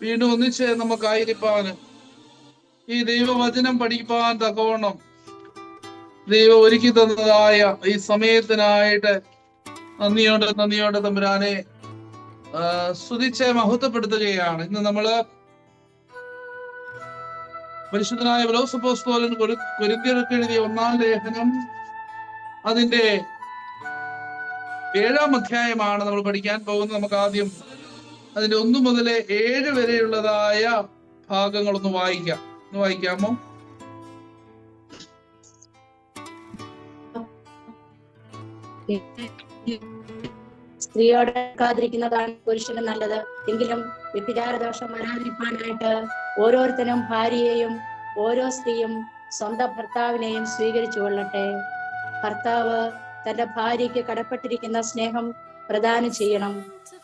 വീണ്ടും ഒന്നിച്ച് നമുക്കായിരിക്കാന് ഈ ദൈവവചനം പഠിപ്പാൻ തക്കവണ്ണം ദൈവം ഒരുക്കി തന്നതായ ഈ സമയത്തിനായിട്ട് നന്ദിയോടെ തമ്പുരാനെ സ്തുതിച്ച് മഹത്വപ്പെടുത്തുകയാണ്. ഇന്ന് നമ്മള് പരിശുദ്ധനായ പൗലോസ് അപ്പോസ്തലൻ കൊരിന്ത്യർക്ക് എഴുതിയ 1-ാം ലേഖനം അതിന്റെ 7-ാം അധ്യായമാണ് നമ്മൾ പഠിക്കാൻ പോകുന്നത്. നമുക്ക് ആദ്യം അതിന്റെ 1 മുതൽ 7 വരെയുള്ളതായ ഭാഗങ്ങളൊന്ന് വായിക്കാം. ഒന്ന് വായിക്കാമോ? സ്ത്രീയോട് കാതിരിക്കുന്നതാണ് പുരുഷന് നല്ലത്. എങ്കിലും വ്യഭിചാരദോഷം വരാതിരിക്കാനായിട്ട് ഓരോരുത്തരും ഭാര്യയെയും ഓരോ സ്ത്രീയും സ്വന്തം ഭർത്താവിനെയും സ്വീകരിച്ചു കൊള്ളട്ടെ. ഭർത്താവ് തന്റെ ഭാര്യയ്ക്ക് കടപ്പെട്ടിരിക്കുന്ന സ്നേഹം പ്രദാനം ചെയ്യണം.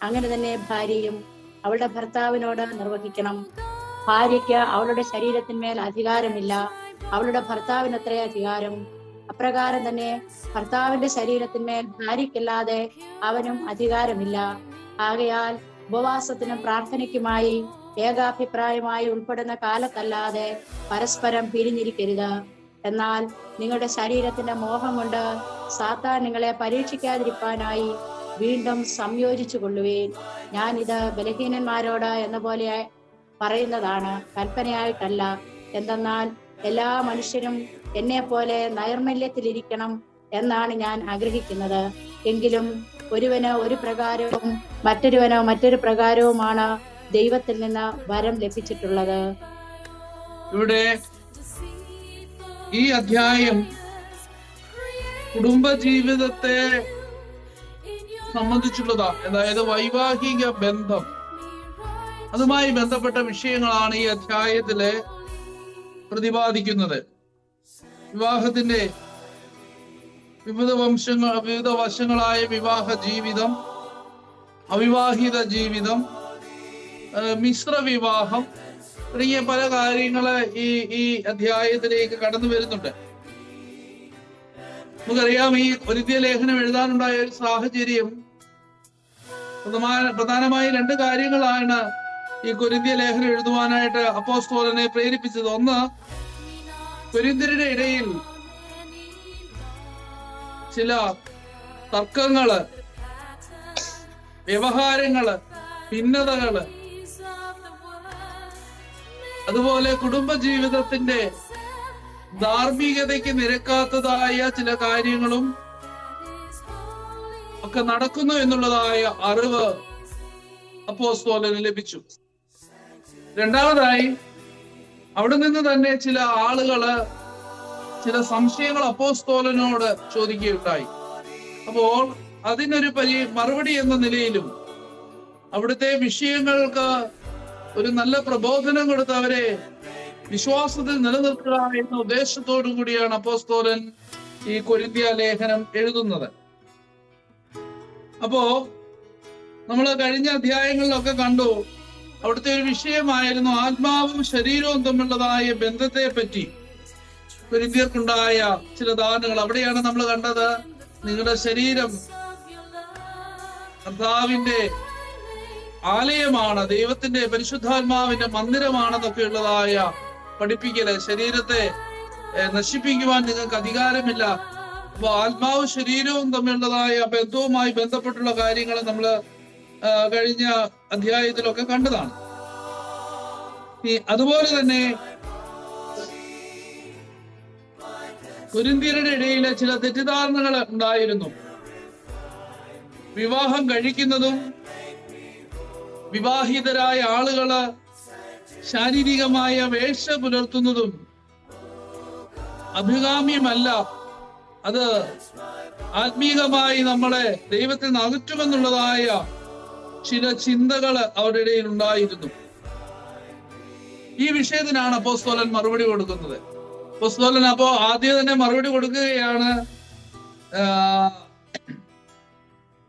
അങ്ങനെ തന്നെ ഭാര്യയും അവളുടെ ഭർത്താവിനോട് നിർവഹിക്കണം. ഭാര്യയ്ക്ക് അവളുടെ ശരീരത്തിന്മേൽ അധികാരമില്ല, അവളുടെ ഭർത്താവിനത്രേ അധികാരം. അപ്രകാരം തന്നെ ഭർത്താവിന്റെ ശരീരത്തിന്മേൽ ഭാര്യയ്ക്കല്ലാതെ അവനും അധികാരമില്ല. ആകയാൽ ഉപവാസത്തിനും പ്രാർത്ഥനയ്ക്കുമായി ഏകാഭിപ്രായമായി ഉൾപ്പെടുന്ന കാലത്തല്ലാതെ പരസ്പരം പിരിഞ്ഞിരിക്കരുത്. എന്നാൽ നിങ്ങളുടെ ശരീരത്തിന്റെ മോഹം കൊണ്ട് സാത്താൻ നിങ്ങളെ പരീക്ഷിക്കാതിരിക്കാനായി വീണ്ടും സംയോജിച്ചു കൊള്ളുവേൻ. ഞാൻ ഇത് ബലഹീനന്മാരോട് എന്ന പോലെ പറയുന്നതാണ്, കൽപ്പനയായിട്ടല്ല. എന്തെന്നാൽ എല്ലാ മനുഷ്യരും എന്നെ പോലെ നൈർമല്യത്തിലിരിക്കണം എന്നാണ് ഞാൻ ആഗ്രഹിക്കുന്നത്. എങ്കിലും ഒരുവന് ഒരു പ്രകാരവും മറ്റൊരുവനോ മറ്റൊരു പ്രകാരവുമാണ് ദൈവത്തിൽ നിന്ന് വരം ലഭിച്ചിട്ടുള്ളത്. ഇവിടെ ഈ അധ്യായം കുടുംബജീവിതത്തെ സംബന്ധിച്ചുള്ളതാ. അതായത് വൈവാഹിക ബന്ധം, അതുമായി ബന്ധപ്പെട്ട വിഷയങ്ങളാണ് ഈ അധ്യായത്തില് പ്രതിപാദിക്കുന്നത്. വിവാഹത്തിന്റെ വിവിധ വശങ്ങളായ വിവാഹ ജീവിതം, അവിവാഹിത ജീവിതം, മിശ്ര വിവാഹം തുടങ്ങിയ പല കാര്യങ്ങള് ഈ അധ്യായത്തിലേക്ക് കടന്നു വരുന്നുണ്ട്. നമുക്കറിയാം, ഈ കൊരിന്ത്യ ലേഖനം എഴുതാനുണ്ടായ ഒരു സാഹചര്യം പ്രധാനമായി 2 കാര്യങ്ങളാണ് ഈ കൊരിന്ത്യ ലേഖനം എഴുതുവാനായിട്ട് അപ്പോസ്തലനെ പ്രേരിപ്പിച്ചത്. ഒന്ന്, കൊരിന്ത്യരുടെ ഇടയിൽ ചില തർക്കങ്ങള്, വ്യവഹാരങ്ങള്, ഭിന്നതകള്, അതുപോലെ കുടുംബജീവിതത്തിന്റെ ധാർമ്മികതയ്ക്ക് നിരക്കാത്തതായ ചില കാര്യങ്ങളും ഒക്കെ നടക്കുന്നു എന്നുള്ളതായ അറിവ് അപ്പോസ്തലന് ലഭിച്ചു. രണ്ടാമതായി, അവിടെ നിന്ന് തന്നെ ചില ആളുകള് ചില സംശയങ്ങൾ അപ്പോസ്തലനോട് ചോദിക്കുകയുണ്ടായി. അപ്പോൾ അതിനൊരു മറുപടി എന്ന നിലയിലും അവിടുത്തെ വിഷയങ്ങൾക്ക് ഒരു നല്ല പ്രബോധനം കൊടുത്ത് അവരെ വിശ്വാസത്തിൽ നിലനിർത്തുക എന്ന ഉദ്ദേശത്തോടു കൂടിയാണ് അപ്പോസ്തലൻ ഈ കൊരിന്ത്യ ലേഖനം എഴുതുന്നത്. അപ്പോ നമ്മൾ കഴിഞ്ഞ അധ്യായങ്ങളിലൊക്കെ കണ്ടു, അവിടുത്തെ ഒരു വിഷയമായിരുന്നു ആത്മാവും ശരീരവും തമ്മിലുള്ളതായ ബന്ധത്തെ പറ്റി കൊരിന്ത്യർക്കുണ്ടായ ചില ധാരണകൾ. അവിടെയാണ് നമ്മൾ കണ്ടത്, നിങ്ങളുടെ ശരീരം കർത്താവിന്റെ ആലയമാണ്, ദൈവത്തിന്റെ പരിശുദ്ധാത്മാവിന്റെ മന്ദിരമാണെന്നൊക്കെ ഉള്ളതായ പഠിപ്പിക്കല്. ശരീരത്തെ നശിപ്പിക്കുവാൻ നിങ്ങൾക്ക് അധികാരമില്ല. അപ്പൊ ആത്മാവും ശരീരവും തമ്മിലുള്ളതായ ബന്ധവുമായി ബന്ധപ്പെട്ടുള്ള കാര്യങ്ങൾ നമ്മൾ കഴിഞ്ഞ അധ്യായത്തിലൊക്കെ കണ്ടതാണ്. അതുപോലെ തന്നെ കൊരിന്ത്യരുടെ ഇടയിലെ ചില തെറ്റിദ്ധാരണകൾ ഉണ്ടായിരുന്നു. വിവാഹം കഴിക്കുന്നതും വിവാഹിതരായ ആളുകള് ശാരീരികമായ വേഴ്ച പുലർത്തുന്നതും അഭികാമ്യമല്ല, അത് ആത്മീകമായി നമ്മളെ ദൈവത്തിൽ നിന്ന് അകറ്റുമെന്നുള്ളതായ ചില ചിന്തകൾ അവരുടെ ഇടയിൽ ഉണ്ടായിരുന്നു. ഈ വിഷയത്തിനാണ് അപ്പോസ്തലൻ മറുപടി കൊടുക്കുന്നത്. അപ്പോസ്തലൻ അപ്പോ ആദ്യം തന്നെ മറുപടി കൊടുക്കുകയാണ്,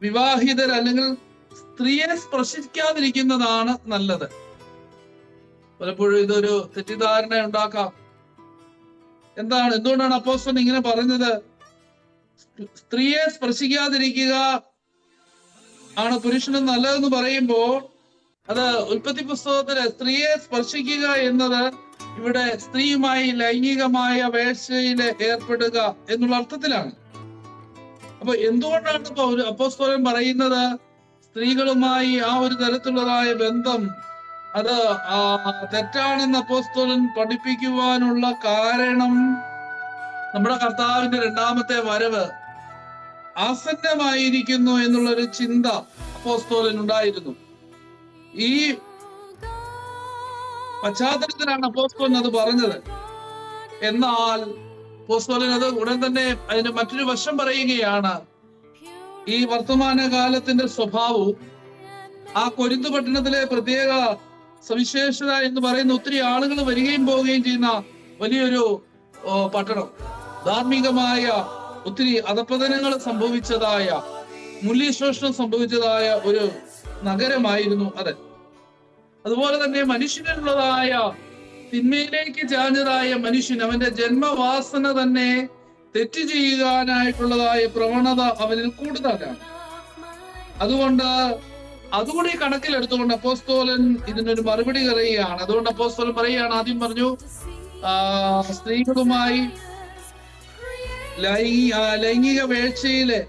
വിവാഹിതർ അല്ലെങ്കിൽ സ്ത്രീയെ സ്പർശിക്കാതിരിക്കുന്നതാണ് നല്ലത്. പലപ്പോഴും ഇതൊരു തെറ്റിദ്ധാരണ ഉണ്ടാക്കാം. എന്തുകൊണ്ടാണ് അപ്പോസ്തലൻ ഇങ്ങനെ പറഞ്ഞത്? സ്ത്രീയെ സ്പർശിക്കാതിരിക്കുക ആണ് പുരുഷന് നല്ലതെന്ന് പറയുമ്പോൾ അത് ഉൽപ്പത്തി പുസ്തകത്തില് സ്ത്രീയെ സ്പർശിക്കുക എന്നത് ഇവിടെ സ്ത്രീയുമായി ലൈംഗികമായ വേഴ്ചയില് ഏർപ്പെടുക എന്നുള്ള അർത്ഥത്തിലാണ്. അപ്പൊ എന്തുകൊണ്ടാണ് ഇപ്പൊ ഒരു അപ്പോസ്തലൻ പറയുന്നത് സ്ത്രീകളുമായി ആ ഒരു തരത്തിലുള്ളതായ ബന്ധം അത് തെറ്റാണെന്ന് അപ്പോസ്തലൻ പഠിപ്പിക്കുവാനുള്ള കാരണം നമ്മുടെ കർത്താവിന്റെ രണ്ടാമത്തെ വരവ് ആസന്നമായിരിക്കുന്നു എന്നുള്ളൊരു ചിന്ത അപ്പോസ്തലൻ ഉണ്ടായിരുന്നു. ഈ പശ്ചാത്തലത്തിലാണ് അപ്പോസ്തലൻ അത് പറഞ്ഞത്. എന്നാൽ അപ്പോസ്തലൻ അത് ഉടൻ തന്നെ അതിന്റെ മറ്റൊരു വശം പറയുകയാണ്. ഈ വർത്തമാന കാലത്തിന്റെ സ്വഭാവവും ആ കൊരിന്ത് പട്ടണത്തിലെ പ്രത്യേക സവിശേഷത എന്ന് പറയുന്ന ഒത്തിരി ആളുകൾ വരികയും പോവുകയും ചെയ്യുന്ന വലിയൊരു പട്ടണം, ധാർമ്മികമായ ഒത്തിരി അധപതനങ്ങൾ സംഭവിച്ചതായ, മൂല്യശോഷണം സംഭവിച്ചതായ ഒരു നഗരമായിരുന്നു അത്. അതുപോലെ തന്നെ മനുഷ്യനുള്ളതായ തിന്മയിലേക്ക് ചാഞ്ഞതായ മനുഷ്യൻ, അവന്റെ ജന്മവാസന തന്നെ തെറ്റ് ചെയ്യാനായിട്ടുള്ളതായ പ്രവണത അവനിൽ കൂടുതലാണ്. അതുകൂടി കണക്കിലെടുത്തുകൊണ്ട് അപ്പോസ്തലൻ ഇതിനൊരു മറുപടി പറയുകയാണ്. അതുകൊണ്ട് അപ്പോസ്തലൻ പറയുകയാണ്, ആദ്യം പറഞ്ഞു സ്ത്രീകളുമായി ലൈംഗിക വേഴ്ചയില്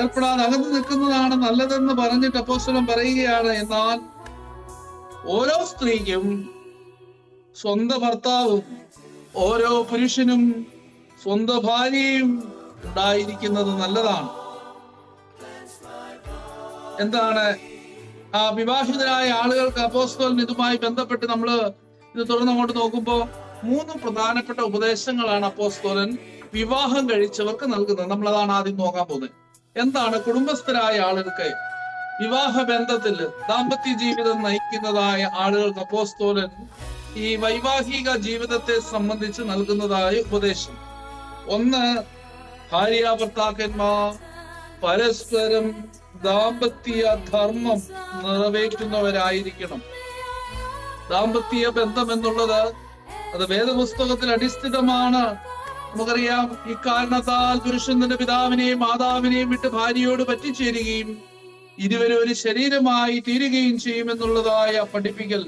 ഏർപ്പെടാതെ അകന്നു നിൽക്കുന്നതാണ് നല്ലതെന്ന് പറഞ്ഞിട്ട് അപ്പോസ്തലൻ പറയുകയാണ്, എന്നാൽ ഓരോ സ്ത്രീക്കും സ്വന്തം ഭർത്താവും ഓരോ പുരുഷനും സ്വന്തം ഭാര്യയും ഉണ്ടായിരിക്കുന്നത് നല്ലതാണ്. എന്താണ് വിവാഹിതരായ ആളുകൾക്ക് അപ്പോസ്തലൻ ഇതുമായി ബന്ധപ്പെട്ട് നമ്മൾ ഇത് തുറന്നങ്ങോട്ട് നോക്കുമ്പോൾ 3 പ്രധാനപ്പെട്ട ഉപദേശങ്ങളാണ് അപ്പോസ്തലൻ വിവാഹം കഴിച്ചവർക്ക് നൽകുന്നത്. നമ്മളതാണ് ആദ്യം നോക്കാൻ പോകുന്നത്. എന്താണ് കുടുംബസ്ഥരായ ആളുകൾക്ക് വിവാഹ ബന്ധത്തിൽ ദാമ്പത്യ ജീവിതം നയിക്കുന്നതായ ആളുകൾക്ക് അപ്പോസ്തലൻ ഈ വൈവാഹിക ജീവിതത്തെ സംബന്ധിച്ച് നൽകുന്നതായ ഉപദേശം. 1, ഭാര്യ ഭർത്താക്കന്മാർ പരസ്പരം ദാമ്പത്യ ധർമ്മം നിറവേറ്റുന്നവരായിരിക്കണം. ദാമ്പത്യ ബന്ധം എന്നുള്ളത് അത് വേദപുസ്തകത്തിൽ അടിസ്ഥിതമാണ്. നമുക്കറിയാം, ഇക്കാരണത്താൽ പുരുഷൻ തന്റെ പിതാവിനെയും മാതാവിനെയും വിട്ട് ഭാര്യയോട് പറ്റിച്ചേരുകയും ഇരുവരും ഒരു ശരീരമായി തീരുകയും ചെയ്യുമെന്നുള്ളതായ പഠിപ്പിക്കൽ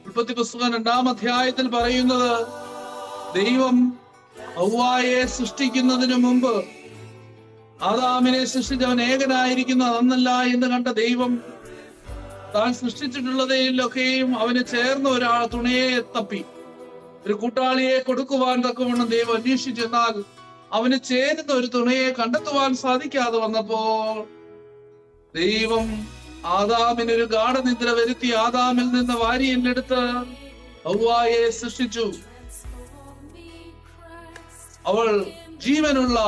ഉൽപ്പത്തി പുസ്തകം 2-ാം അധ്യായത്തിൽ പറയുന്നത്, ദൈവം ഹവ്വായെ സൃഷ്ടിക്കുന്നതിന് മുമ്പ് ആദാമിനെ സൃഷ്ടിച്ചവൻ ഏകനായിരിക്കുന്ന അന്നല്ല എന്ന് കണ്ട ദൈവം താൻ സൃഷ്ടിച്ചിട്ടുള്ളതിലൊക്കെയും അവന് ചേർന്ന തുണയെ തപ്പി ഒരു കൂട്ടാളിയെ കൊടുക്കുവാൻ തക്കവണ്ണം ദൈവം അന്വേഷിച്ചെന്നാൽ അവന് ചേരുന്ന ഒരു തുണയെ കണ്ടെത്തുവാൻ സാധിക്കാതെ വന്നപ്പോൾ ദൈവം ആദാമിനൊരു ഗാഢനിദ്ര വരുത്തി ആദാമിൽ നിന്ന് വാരിയെടുത്ത് ഹവ്വായെ സൃഷ്ടിച്ചു. അവൾ ജീവനുള്ള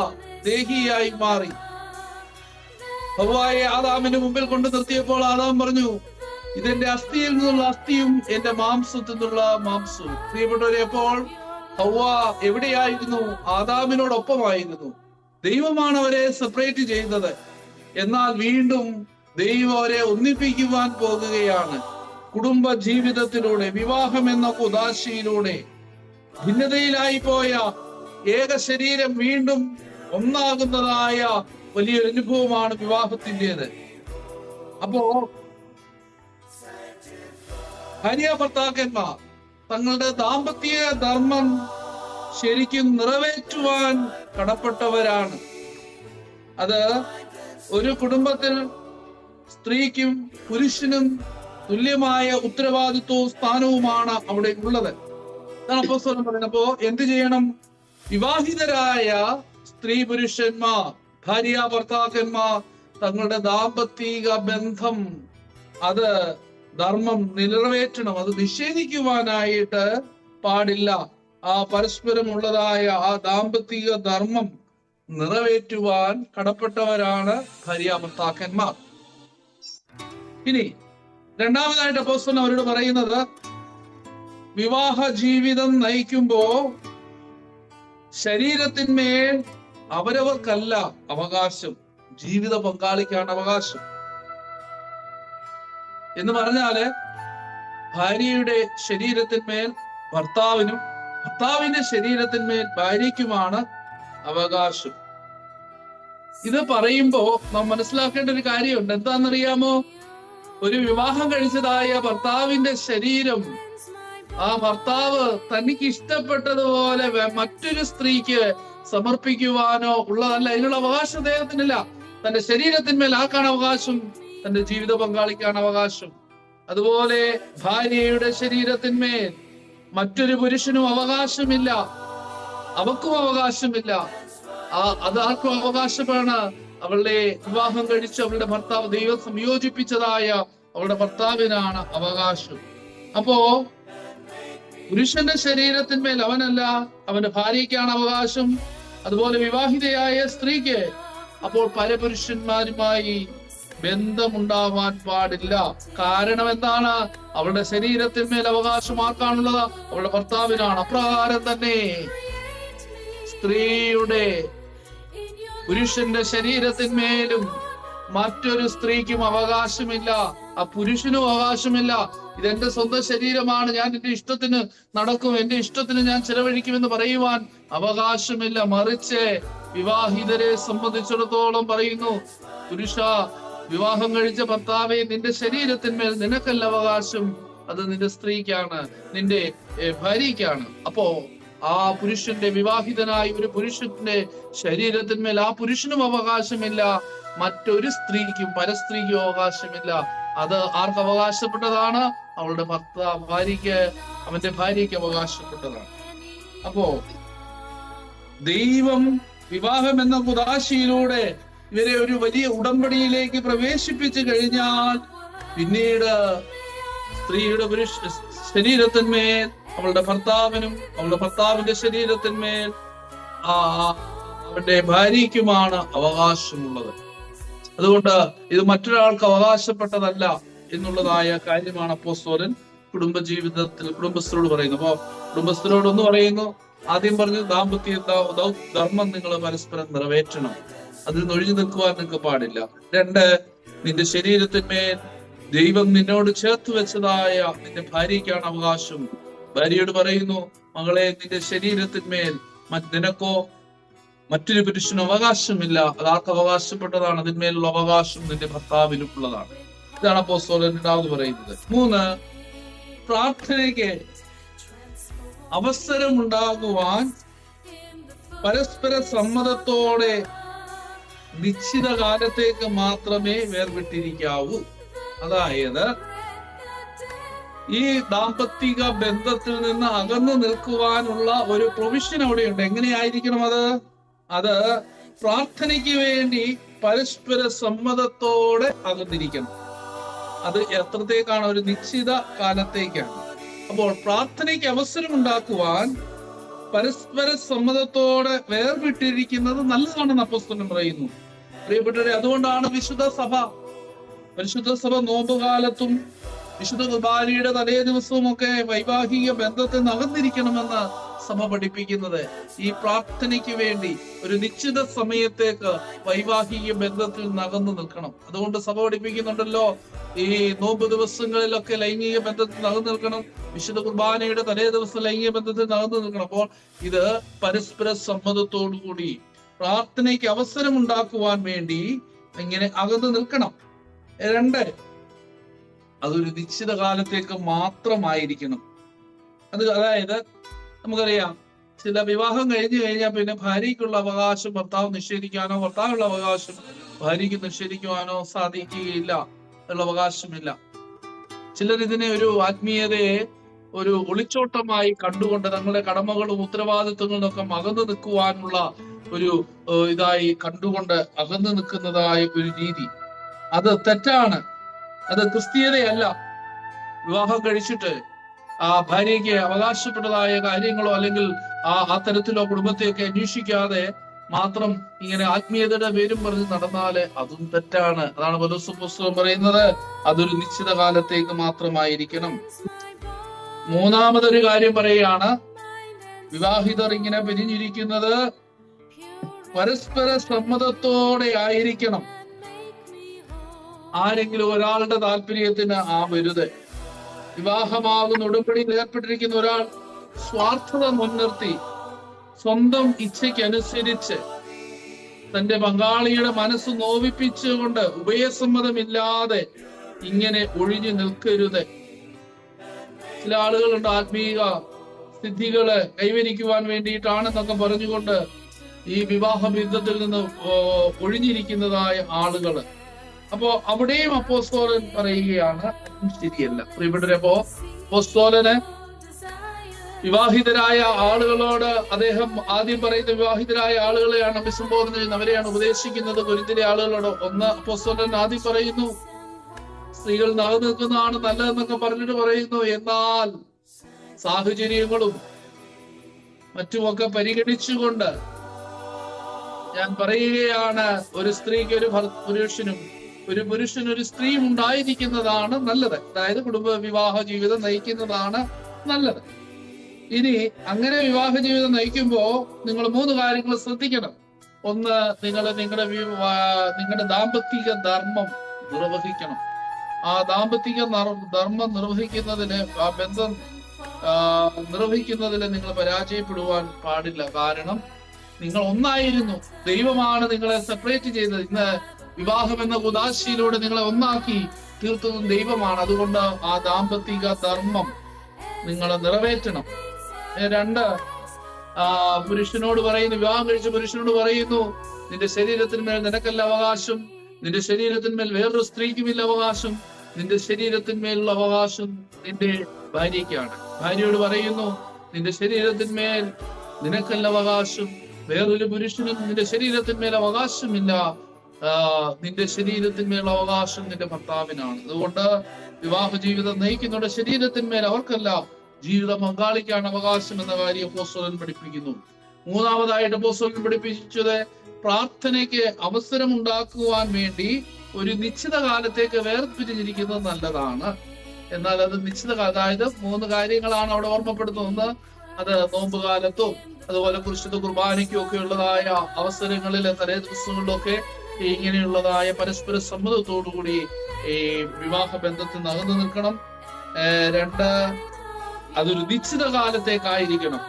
ദേഹിയായി മാറി. ഹവ്വായെ ആദാമിന് മുമ്പിൽ കൊണ്ടു നിർത്തിയപ്പോൾ ആദാം പറഞ്ഞു, ഇതെന്റെ അസ്ഥിയിൽ നിന്നുള്ള അസ്ഥിയും എന്റെ മാംസത്തിൽ നിന്നുള്ള മാംസവും. പ്രിയപ്പെട്ടവരെ, അപ്പോൾ ഹവ്വ എവിടെയായിരുന്നു? ആദാമിനോടൊപ്പമായിരുന്നു. ദൈവമാണ് അവരെ സെപ്പറേറ്റ് ചെയ്തത്. എന്നാൽ വീണ്ടും ദൈവം അവരെ ഒന്നിപ്പിക്കുവാൻ പോകുകയാണ്. കുടുംബ ജീവിതത്തിലൂടെ, വിവാഹം എന്ന ഉദാശയിലൂടെ ഭിന്നതയിലായി പോയ ഏക ശരീരം വീണ്ടും ഒന്നാകുന്നതായ വലിയൊരു അനുഭവമാണ് വിവാഹത്തിൻ്റെത്. അപ്പോ ഭാര്യ ഭർത്താക്കന്മാർ തങ്ങളുടെ ദാമ്പത്യ ധർമ്മം ശരിക്കും നിറവേറ്റുവാൻ കടപ്പെട്ടവരാണ്. അത് ഒരു കുടുംബത്തിൽ സ്ത്രീക്കും പുരുഷനും തുല്യമായ ഉത്തരവാദിത്വവും സ്ഥാനവുമാണ് അവിടെ ഉള്ളത്. അപ്പോസ്തലൻ പറയുന്നപ്പോ എന്ത് ചെയ്യണം? വിവാഹിതരായ സ്ത്രീ പുരുഷന്മാർ, ഭാര്യ ഭർത്താക്കന്മാർ തങ്ങളുടെ ദാമ്പത്തിക ബന്ധം, അത് ധർമ്മം നിറവേറ്റണം. അത് നിഷേധിക്കുവാനായിട്ട് പാടില്ല. ആ പരസ്പരമുള്ളതായ ആ ദാമ്പത്തിക ധർമ്മം നിറവേറ്റുവാൻ കടപ്പെട്ടവരാണ് ഭാര്യ ഭർത്താക്കന്മാർ. ഇനി രണ്ടാമതായിട്ട് അപ്പോസ്തലൻ അവരോട് പറയുന്നത്, വിവാഹ ജീവിതം നയിക്കുമ്പോ ശരീരത്തിന്മേൽ അവരവർക്കല്ല അവകാശം, ജീവിത പങ്കാളിക്കാണ് അവകാശം. എന്ന് പറഞ്ഞാല് ഭാര്യയുടെ ശരീരത്തിന്മേൽ ഭർത്താവിനും ഭർത്താവിന്റെ ശരീരത്തിന്മേൽ ഭാര്യയ്ക്കുമാണ് അവകാശം. ഇത് പറയുമ്പോ നാം മനസ്സിലാക്കേണ്ട ഒരു കാര്യമുണ്ട്. എന്താണെന്നറിയാമോ? ഒരു വിവാഹം കഴിച്ചതായ ഭർത്താവിന്റെ ശരീരം ആ ഭർത്താവ് തനിക്ക് ഇഷ്ടപ്പെട്ടതുപോലെ മറ്റൊരു സ്ത്രീക്ക് സമർപ്പിക്കുവാനോ ഉള്ളതല്ല. അതിനുള്ള അവകാശം അദ്ദേഹത്തിനില്ല. തന്റെ ശരീരത്തിന്മേൽ ആക്കാണ് അവകാശം, തന്റെ ജീവിത പങ്കാളിക്കാണ് അവകാശം. അതുപോലെ ഭാര്യയുടെ ശരീരത്തിന്മേൽ മറ്റൊരു പുരുഷനും അവകാശമില്ല, അവക്കും അവകാശമില്ല. അത് ആർക്കും അവകാശമാണ്? അവളുടെ വിവാഹം കഴിച്ച് അവളുടെ ഭർത്താവ് ദൈവം സംയോജിപ്പിച്ചതായ അവളുടെ ഭർത്താവിനാണ് അവകാശം. അപ്പോ പുരുഷന്റെ ശരീരത്തിന്മേൽ അവനല്ല, അവന്റെ ഭാര്യയ്ക്കാണ് അവകാശം. അതുപോലെ വിവാഹിതയായ സ്ത്രീക്ക് അപ്പോൾ പരപുരുഷന്മാരുമായി ബന്ധമുണ്ടാവാൻ പാടില്ല. കാരണം എന്താണ്? അവളുടെ ശരീരത്തിന്മേൽ അവകാശം ആർക്കാണുള്ളത്? അവളുടെ ഭർത്താവിനാണ്. അപ്രകാരം തന്നെ സ്ത്രീയുടെ പുരുഷന്റെ ശരീരത്തിന്മേലും മറ്റൊരു സ്ത്രീക്കും അവകാശമില്ല, ആ പുരുഷനും അവകാശമില്ല. ഇതെന്റെ സ്വന്തം ശരീരമാണ്, ഞാൻ എന്റെ ഇഷ്ടത്തിന് നടക്കും, എന്റെ ഇഷ്ടത്തിന് ഞാൻ ചെലവഴിക്കുമെന്ന് പറയുവാൻ അവകാശമില്ല. മറിച്ച് വിവാഹിതരെ സംബന്ധിച്ചിടത്തോളം പറയുന്നു, പുരുഷ, വിവാഹം കഴിച്ച ഭർത്താവെ, നിന്റെ ശരീരത്തിന്മേൽ നിനക്കല്ല അവകാശം, അത് നിന്റെ സ്ത്രീക്കാണ്, നിന്റെ ഭാര്യയ്ക്കാണ്. അപ്പോ ആ പുരുഷന്റെ, വിവാഹിതനായ ഒരു പുരുഷന്റെ ശരീരത്തിന്മേൽ ആ പുരുഷനും അവകാശമില്ല, മറ്റൊരു സ്ത്രീക്കും പരസ്ത്രീക്കും അവകാശമില്ല. അത് ആർക്ക് അവകാശപ്പെട്ടതാണ്? അവളുടെ ഭാര്യയ്ക്ക്, അവന്റെ ഭാര്യയ്ക്ക് അവകാശപ്പെട്ടതാണ്. അപ്പോ ദൈവം വിവാഹം എന്ന കുദാശയിലൂടെ ഇവരെ ഒരു വലിയ ഉടമ്പടിയിലേക്ക് പ്രവേശിപ്പിച്ചു കഴിഞ്ഞാൽ പിന്നീട് സ്ത്രീയുടെ ശരീരത്തിന്മേൽ അവളുടെ ഭർത്താവിനും, അവളുടെ ഭർത്താവിന്റെ ശരീരത്തിന്മേൽ അവന്റെ ഭാര്യയ്ക്കുമാണ് അവകാശമുള്ളത്. അതുകൊണ്ട് ഇത് മറ്റൊരാൾക്ക് അവകാശപ്പെട്ടതല്ല എന്നുള്ളതായ കാര്യമാണ് അപ്പോസ്തലൻ കുടുംബസ്ഥരോട് പറയുന്നു. അപ്പൊ കുടുംബസ്ഥരോട് ഒന്ന് പറയുന്നു, ആദ്യം പറഞ്ഞു ദാമ്പത്യ ധർമ്മം നിങ്ങൾ പരസ്പരം നിറവേറ്റണം, അതിൽ നിന്ന് ഒഴിഞ്ഞു നിൽക്കുവാൻ നിങ്ങൾക്ക് പാടില്ല. 2, നിന്റെ ശരീരത്തിന്മേൽ ദൈവം നിന്നോട് ചേർത്ത് വെച്ചതായ നിന്റെ ഭാര്യയ്ക്കാണ് അവകാശം. ഭാര്യയോട് പറയുന്നു, മകളെ, നിന്റെ ശരീരത്തിന്മേൽ നിനക്കോ മറ്റൊരു പുരുഷനും അവകാശമില്ല, അതാർക്ക് അവകാശപ്പെട്ടതാണ്? അതിന്മേലുള്ള അവകാശം നിന്റെ ഭർത്താവിനും ഉള്ളതാണ്. ഇതാണ് അപ്പോസ്തലൻ 2 പറയുന്നത്. 3, പ്രാർത്ഥനയ്ക്ക് അവസരമുണ്ടാകുവാൻ പരസ്പര സമ്മതത്തോടെ നിശ്ചിത കാലത്തേക്ക് മാത്രമേ വേർവിട്ടിരിക്കാവൂ. അതായത് ഈ ദാമ്പത്തിക ബന്ധത്തിൽ നിന്ന് അകന്നു നിൽക്കുവാനുള്ള ഒരു പ്രൊവിഷൻ അവിടെയുണ്ട്. എങ്ങനെയായിരിക്കണം അത് പ്രാർത്ഥനയ്ക്ക് വേണ്ടി പരസ്പര സമ്മതത്തോടെ അകന്നിരിക്കണം. അത് എത്രത്തേക്കാണ്? ഒരു നിശ്ചിത കാലത്തേക്കാണ്. അപ്പോൾ പ്രാർത്ഥനയ്ക്ക് അവസരം ഉണ്ടാക്കുവാൻ പരസ്പര സമ്മതത്തോടെ വേർവിട്ടിരിക്കുന്നത് നല്ലതാണെന്ന് അപ്പോസ്തലൻ പറയുന്നു. പ്രിയപ്പെട്ടവരെ, അതുകൊണ്ടാണ് പരിശുദ്ധ സഭ നോമ്പുകാലത്തും വിശുദ്ധ കുർബാനയുടെ തലേ ദിവസവും ഒക്കെ വൈവാഹിക ബന്ധത്തിൽ നടന്നിരിക്കണമെന്ന് സഭ പഠിപ്പിക്കുന്നത്. ഈ പ്രാർത്ഥനയ്ക്ക് വേണ്ടി ഒരു നിശ്ചിത സമയത്തേക്ക് വൈവാഹിക ബന്ധത്തിൽ നകന്നു നിൽക്കണം. അതുകൊണ്ട് സഭ പഠിപ്പിക്കുന്നുണ്ടല്ലോ, ഈ നോമ്പ് ദിവസങ്ങളിലൊക്കെ ലൈംഗിക ബന്ധത്തിൽ നകന്നു നിൽക്കണം, വിശുദ്ധ കുർബാനയുടെ തലേ ദിവസം ലൈംഗിക ബന്ധത്തിൽ നകന്നു നിൽക്കണം. അപ്പോൾ ഇത് പരസ്പര സമ്മതത്തോടു കൂടി പ്രാർത്ഥനയ്ക്ക് അവസരം ഉണ്ടാക്കുവാൻ വേണ്ടി ഇങ്ങനെ അകന്നു നിൽക്കണം. 2, അതൊരു നിശ്ചിത കാലത്തേക്ക് മാത്രമായിരിക്കണം. അതായത് നമുക്കറിയാം, ചില വിവാഹം കഴിഞ്ഞു കഴിഞ്ഞാൽ പിന്നെ ഭാര്യയ്ക്കുള്ള അവകാശം ഭർത്താവ് നിഷേധിക്കാനോ, ഭർത്താവുള്ള അവകാശം ഭാര്യയ്ക്ക് നിഷേധിക്കുവാനോ സാധിക്കുകയില്ല, ഉള്ള അവകാശമില്ല. ചിലർ ഇതിനെ ഒരു ആത്മീയതയെ ഒരു ഒളിച്ചോട്ടമായി കണ്ടുകൊണ്ട് തങ്ങളുടെ കടമകളും ഉത്തരവാദിത്വങ്ങളും ഒക്കെ അകന്നു നിൽക്കുവാനുള്ള ഒരു ഇതായി കണ്ടുകൊണ്ട് അകന്നു നിൽക്കുന്നതായ ഒരു രീതി, അത് തെറ്റാണ്. അത് ക്രിസ്തീയതയല്ല. വിവാഹം കഴിച്ചിട്ട് ആ ഭാര്യയ്ക്ക് അവകാശപ്പെട്ടതായ കാര്യങ്ങളോ അല്ലെങ്കിൽ ആ തരത്തിലോ കുടുംബത്തെയൊക്കെ അന്വേഷിക്കാതെ മാത്രം ഇങ്ങനെ ആത്മീയതയുടെ പേരും പറഞ്ഞ് നടന്നാല് അതും തെറ്റാണ്. അതാണ് പൗലോസ് പുസ്തകം പറയുന്നത്, അതൊരു നിശ്ചിത കാലത്തേക്ക് മാത്രമായിരിക്കണം. 3-മതൊരു കാര്യം പറയുകയാണ്, വിവാഹിതർ ഇങ്ങനെ പിരിഞ്ഞിരിക്കുന്നത് പരസ്പര സമ്മതത്തോടെ ആയിരിക്കണം. ആരെങ്കിലും ഒരാളുടെ താല്പര്യത്തിന് ആവരുത്. വിവാഹമാകുന്ന ഉടമ്പടിയിൽ ഏർപ്പെട്ടിരിക്കുന്ന ഒരാൾ സ്വാർത്ഥത മുൻനിർത്തി സ്വന്തം ഇച്ഛയ്ക്കനുസരിച്ച് തന്റെ പങ്കാളിയുടെ മനസ്സ് നോവിപ്പിച്ചുകൊണ്ട് ഉഭയസമ്മതമില്ലാതെ ഇങ്ങനെ ഒഴിഞ്ഞു നിൽക്കരുത്. ചില ആളുകളുണ്ട് ആത്മീയ സിദ്ധികള് കൈവരിക്കുവാൻ വേണ്ടിയിട്ടാണെന്നൊക്കെ പറഞ്ഞുകൊണ്ട് ഈ വിവാഹ ബന്ധത്തിൽ നിന്ന് ഒഴിഞ്ഞിരിക്കുന്നതായ ആളുകള്. അപ്പോ അവിടെയും അപ്പോസ്തലൻ പറയുകയാണ് ശരിയല്ല. പ്രിയപ്പെട്ടവരെ, അപ്പോസ്തലന് വിവാഹിതരായ ആളുകളോട് അദ്ദേഹം ആദ്യം പറയുന്ന വിവാഹിതരായ ആളുകളെയാണ് അഭിസംബോധന ചെയ്യുന്നത്, അവരെയാണ് ഉപദേശിക്കുന്നത്. കൊരിന്ത്യയിലെ ആളുകളോട് അപ്പോസ്തലൻ ആദ്യം പറയുന്നു സ്ത്രീകൾ നകന്നു നിൽക്കുന്നതാണ് നല്ലതെന്നൊക്കെ പറഞ്ഞിട്ട് പറയുന്നു. എന്നാൽ സാഹചര്യങ്ങളും മറ്റുമൊക്കെ പരിഗണിച്ചുകൊണ്ട് ഞാൻ പറയുകയാണ്, ഒരു സ്ത്രീക്ക് ഒരു പുരുഷനും ഒരു പുരുഷന് ഒരു സ്ത്രീയും ഉണ്ടായിരിക്കുന്നതാണ് നല്ലത്. അതായത് കുടുംബ വിവാഹ ജീവിതം നയിക്കുന്നതാണ് നല്ലത്. ഇനി അങ്ങനെ വിവാഹ ജീവിതം നയിക്കുമ്പോ നിങ്ങൾ 3 കാര്യങ്ങൾ ശ്രദ്ധിക്കണം. ഒന്ന്, നിങ്ങളുടെ ദാമ്പത്തിക ധർമ്മം നിർവഹിക്കണം. ആ ദാമ്പത്തിക ധർമ്മം നിർവഹിക്കുന്നതിന്, ആ ബന്ധം നിർവഹിക്കുന്നതിൽ നിങ്ങൾ പരാജയപ്പെടുവാൻ പാടില്ല. കാരണം നിങ്ങൾ ഒന്നായിരുന്നു. ദൈവമാണ് നിങ്ങളെ സെപ്പറേറ്റ് ചെയ്തത്. ഇന്ന് വിവാഹം എന്ന ഉദാശയിലൂടെ നിങ്ങളെ ഒന്നാക്കി തീർത്തതും ദൈവമാണ്. അതുകൊണ്ട് ആ ദാമ്പത്തിക ധർമ്മം നിങ്ങൾ നിറവേറ്റണം. 2, പുരുഷനോട് പറയുന്നു, വിവാഹം കഴിച്ച പുരുഷനോട് പറയുന്നു, നിന്റെ ശരീരത്തിന്മേൽ നിനക്കല്ല അവകാശം, നിന്റെ ശരീരത്തിന്മേൽ വേറൊരു സ്ത്രീക്കുമില്ല അവകാശം, നിന്റെ ശരീരത്തിന്മേലുള്ള അവകാശം നിന്റെ ഭാര്യയ്ക്കാണ്. ഭാര്യയോട് പറയുന്നു, നിന്റെ ശരീരത്തിന്മേൽ നിനക്കല്ല അവകാശം, വേറൊരു പുരുഷനും നിന്റെ ശരീരത്തിന്മേൽ അവകാശമില്ല, നിന്റെ ശരീരത്തിന്മേലുള്ള അവകാശം നിന്റെ ഭർത്താവിനാണ്. അതുകൊണ്ട് വിവാഹ ജീവിതം നയിക്കുന്നവരുടെ ശരീരത്തിന്മേൽ അവർക്കല്ല, ജീവിത പങ്കാളിക്കാണ് അവകാശം എന്ന കാര്യം അപ്പോസ്തലൻ പഠിപ്പിക്കുന്നു. 3-ാമതായിട്ട് അപ്പോസ്തലൻ പഠിപ്പിച്ചത് പ്രാർത്ഥനയ്ക്ക് അവസരം ഉണ്ടാക്കുവാൻ വേണ്ടി ഒരു നിശ്ചിത കാലത്തേക്ക് വേർപിരിഞ്ഞിരിക്കുന്നത് നല്ലതാണ്. എന്നാൽ അത് നിശ്ചിത അതായത് 3 കാര്യങ്ങളാണ് അവിടെ ഓർമ്മപ്പെടുത്തുന്നത്. അത് നോമ്പ് കാലത്തും അതുപോലെ കുരിശുദ്ധ കുർബാനയ്ക്കും ഒക്കെ ഉള്ളതായ അവസരങ്ങളിൽ, തലേ ദിവസങ്ങളിലൊക്കെ ഇങ്ങനെയുള്ളതായ പരസ്പര സമ്മതത്തോടുകൂടി ഈ വിവാഹ ബന്ധത്തിൽ നകന്നു നിൽക്കണം. 2, അതൊരു നിശ്ചിത കാലത്തേക്കായിരിക്കണം.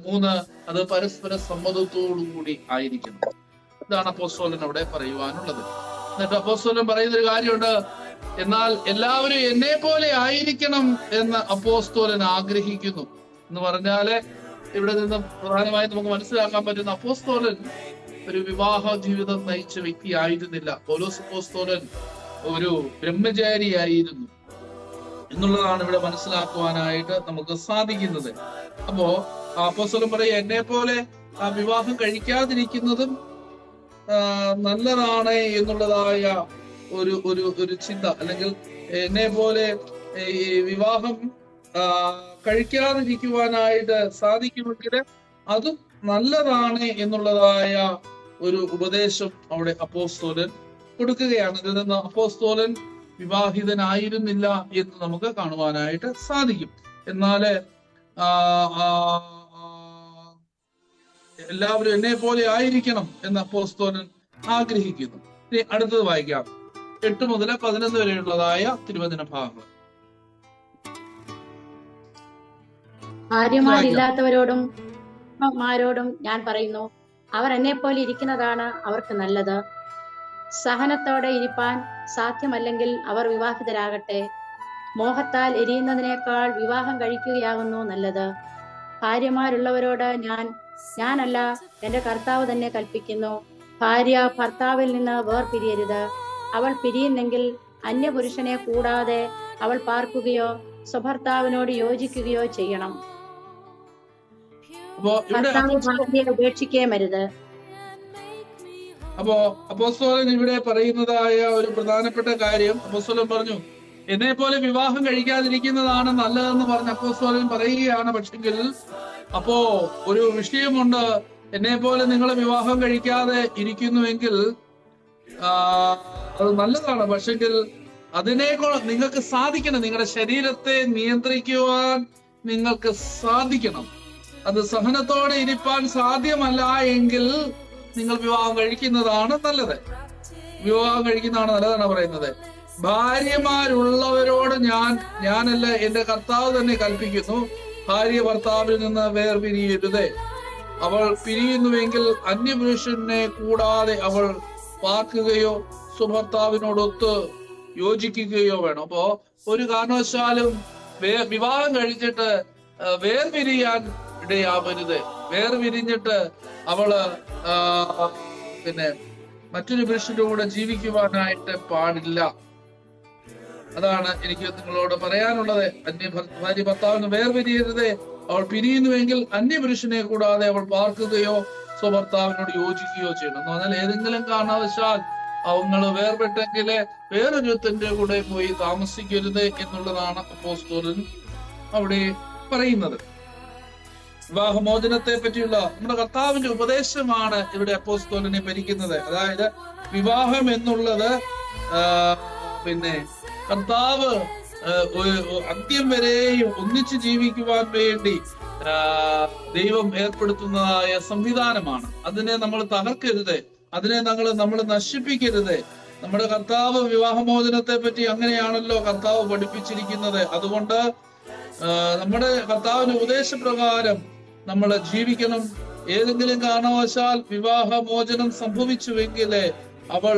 3, അത് പരസ്പര സമ്മതത്തോടുകൂടി ആയിരിക്കണം. ഇതാണ് അപ്പോസ്തലൻ അവിടെ പറയുവാനുള്ളത്. എന്നിട്ട് അപ്പോസ്തലൻ പറയുന്നൊരു കാര്യമുണ്ട്, എന്നാൽ എല്ലാവരും എന്നെ പോലെ ആയിരിക്കണം എന്ന് അപ്പോസ്തലൻ ആഗ്രഹിക്കുന്നു എന്ന് പറഞ്ഞാല്, ഇവിടെ നിന്ന് പ്രധാനമായും നമുക്ക് മനസ്സിലാക്കാൻ പറ്റുന്ന, അപ്പോസ്തലൻ ഒരു വിവാഹ ജീവിതം നയിച്ച വ്യക്തി ആയിരുന്നില്ല. പൗലോസ് അപ്പോസ്തലൻ ഒരു ബ്രഹ്മചാരിയായിരുന്നു എന്നുള്ളതാണ് ഇവിടെ മനസ്സിലാക്കുവാനായിട്ട് നമുക്ക് സാധിക്കുന്നത്. അപ്പോ അപ്പോസ്തലൻ പറയും, എന്നെ പോലെ വിവാഹം കഴിക്കാതിരിക്കുന്നതും നല്ലതാണ് എന്നുള്ളതായ ഒരു ചിന്ത, അല്ലെങ്കിൽ എന്നെ പോലെ ഈ വിവാഹം കഴിക്കാതിരിക്കുവാനായിട്ട് സാധിക്കുമെങ്കിൽ അതും നല്ലതാണ് എന്നുള്ളതായ ഒരു ഉപദേശം അവിടെ അപ്പോസ്തലൻ കൊടുക്കുകയാണ്. ഇതിൽ നിന്ന് അപ്പോസ്തലൻ വിവാഹിതനായിരുന്നില്ല എന്ന് നമുക്ക് കാണുവാനായിട്ട് സാധിക്കും. എന്നാല് എല്ലാവരും എന്നെ പോലെ ആയിരിക്കണം എന്ന് അപ്പോസ്തലൻ ആഗ്രഹിക്കുന്നു. ഇനി അടുത്തത് വായിക്കാം. 8 മുതൽ 11 വരെയുള്ളതായ തിരുവചന ഭാഗങ്ങൾ. ഭാര്യമാരില്ലാത്തവരോടും ഞാൻ പറയുന്നു, അവർ എന്നെ പോലെ ഇരിക്കുന്നതാണ് അവർക്ക് നല്ലത്. സഹനത്തോടെ ഇരിപ്പാൻ സാധ്യമല്ലെങ്കിൽ അവർ വിവാഹിതരാകട്ടെ. മോഹത്താൽ എരിയുന്നതിനേക്കാൾ വിവാഹം കഴിക്കുകയാകുന്നു നല്ലത്. ഭാര്യമാരുള്ളവരോട് ഞാനല്ല, എന്റെ കർത്താവ് തന്നെ കൽപ്പിക്കുന്നു, ഭാര്യ ഭർത്താവിൽ നിന്ന് വേർപിരിയരുത്. അവൾ പിരിയുന്നെങ്കിൽ അന്യപുരുഷനെ കൂടാതെ അവൾ പാർക്കുകയോ സ്വഭർത്താവിനോട് യോജിക്കുകയോ ചെയ്യണം. ഉപേക്ഷിക്കേമരുത്. അപ്പോ അപ്പോസ്തലൻ ഇവിടെ പറയുന്നതായ ഒരു പ്രധാനപ്പെട്ട കാര്യം, അപ്പോസ്തലൻ പറഞ്ഞു എന്നെ പോലെ വിവാഹം കഴിക്കാതിരിക്കുന്നതാണ് നല്ലതെന്ന് പറഞ്ഞ അപ്പോസ്തലൻ പറയുകയാണ്. പക്ഷെങ്കിൽ അപ്പോ ഒരു വിഷയമുണ്ട്, എന്നെ പോലെ നിങ്ങൾ വിവാഹം കഴിക്കാതെ ഇരിക്കുന്നുവെങ്കിൽ അത് നല്ലതാണ്. പക്ഷെങ്കിൽ നിങ്ങൾക്ക് സാധിക്കണം, നിങ്ങളുടെ ശരീരത്തെ നിയന്ത്രിക്കുവാൻ നിങ്ങൾക്ക് സാധിക്കണം. അത് സഹനത്തോടെ ഇരിപ്പാൻ സാധ്യമല്ല എങ്കിൽ നിങ്ങൾ വിവാഹം കഴിക്കുന്നതാണ് നല്ലത്. വിവാഹം കഴിക്കുന്നതാണ് നല്ലതാണ് പറയുന്നത്. ഭാര്യമാരുള്ളവരോട് ഞാനല്ല, എന്റെ കർത്താവ് തന്നെ കൽപ്പിക്കുന്നു, ഭാര്യ ഭർത്താവിൽ നിന്ന് വേർപിരിയരുത്. അവൾ പിരിയുന്നുവെങ്കിൽ അന്യപുരുഷനെ കൂടാതെ അവൾ പാർക്കുകയോ സ്വഭർത്താവിനോടൊത്ത് യോജിക്കുകയോ വേണം. അപ്പോ ഒരു കാരണവശാലും വിവാഹം കഴിച്ചിട്ട് വേർപിരിയാൻ ഇടയാവരുത്. വേർപിരിഞ്ഞിട്ട് അവള് പിന്നെ മറ്റൊരു പുരുഷന്റെ കൂടെ ജീവിക്കുവാനായിട്ട് പാടില്ല. അതാണ് എനിക്ക് നിങ്ങളോട് പറയാനുള്ളത്. ഭാര്യ ഭർത്താവിന് വേർപിരിയരുത്. അവൾ പിരിയുന്നുവെങ്കിൽ അന്യപുരുഷനെ കൂടാതെ അവൾ പാർക്കുകയോ സ്വഭർത്താവിനോട് യോജിക്കുകയോ ചെയ്യണം. എന്ന് പറഞ്ഞാൽ ഏതെങ്കിലും കാരണവശാൽ അവങ്ങള് വേർപെട്ടെങ്കില് വേറൊരുത്തിന്റെ കൂടെ പോയി താമസിക്കരുത് എന്നുള്ളതാണ് അപ്പോസ്തലൻ അവിടെ പറയുന്നത്. വിവാഹമോചനത്തെ പറ്റിയുള്ള നമ്മുടെ കർത്താവിന്റെ ഉപദേശമാണ് ഇവിടെ അപ്പോസ്തലനെ ഭരിക്കുന്നത്. അതായത് വിവാഹം എന്നുള്ളത് പിന്നെ കർത്താവ് അന്ത്യം വരെയും ഒന്നിച്ചു ജീവിക്കുവാൻ വേണ്ടി ദൈവം ഏർപ്പെടുത്തുന്നതായ സംവിധാനമാണ്. അതിനെ നമ്മൾ തകർക്കരുത്, അതിനെ നമ്മൾ നശിപ്പിക്കരുത്. നമ്മുടെ കർത്താവ് വിവാഹമോചനത്തെ പറ്റി അങ്ങനെയാണല്ലോ കർത്താവ് പഠിപ്പിച്ചിരിക്കുന്നത്. അതുകൊണ്ട് നമ്മുടെ കർത്താവിന്റെ ഉപദേശപ്രകാരം നമ്മൾ ജീവിക്കണം. ഏതെങ്കിലും കാരണവശാൽ വിവാഹമോചനം സംഭവിച്ചുവെങ്കില് അവൾ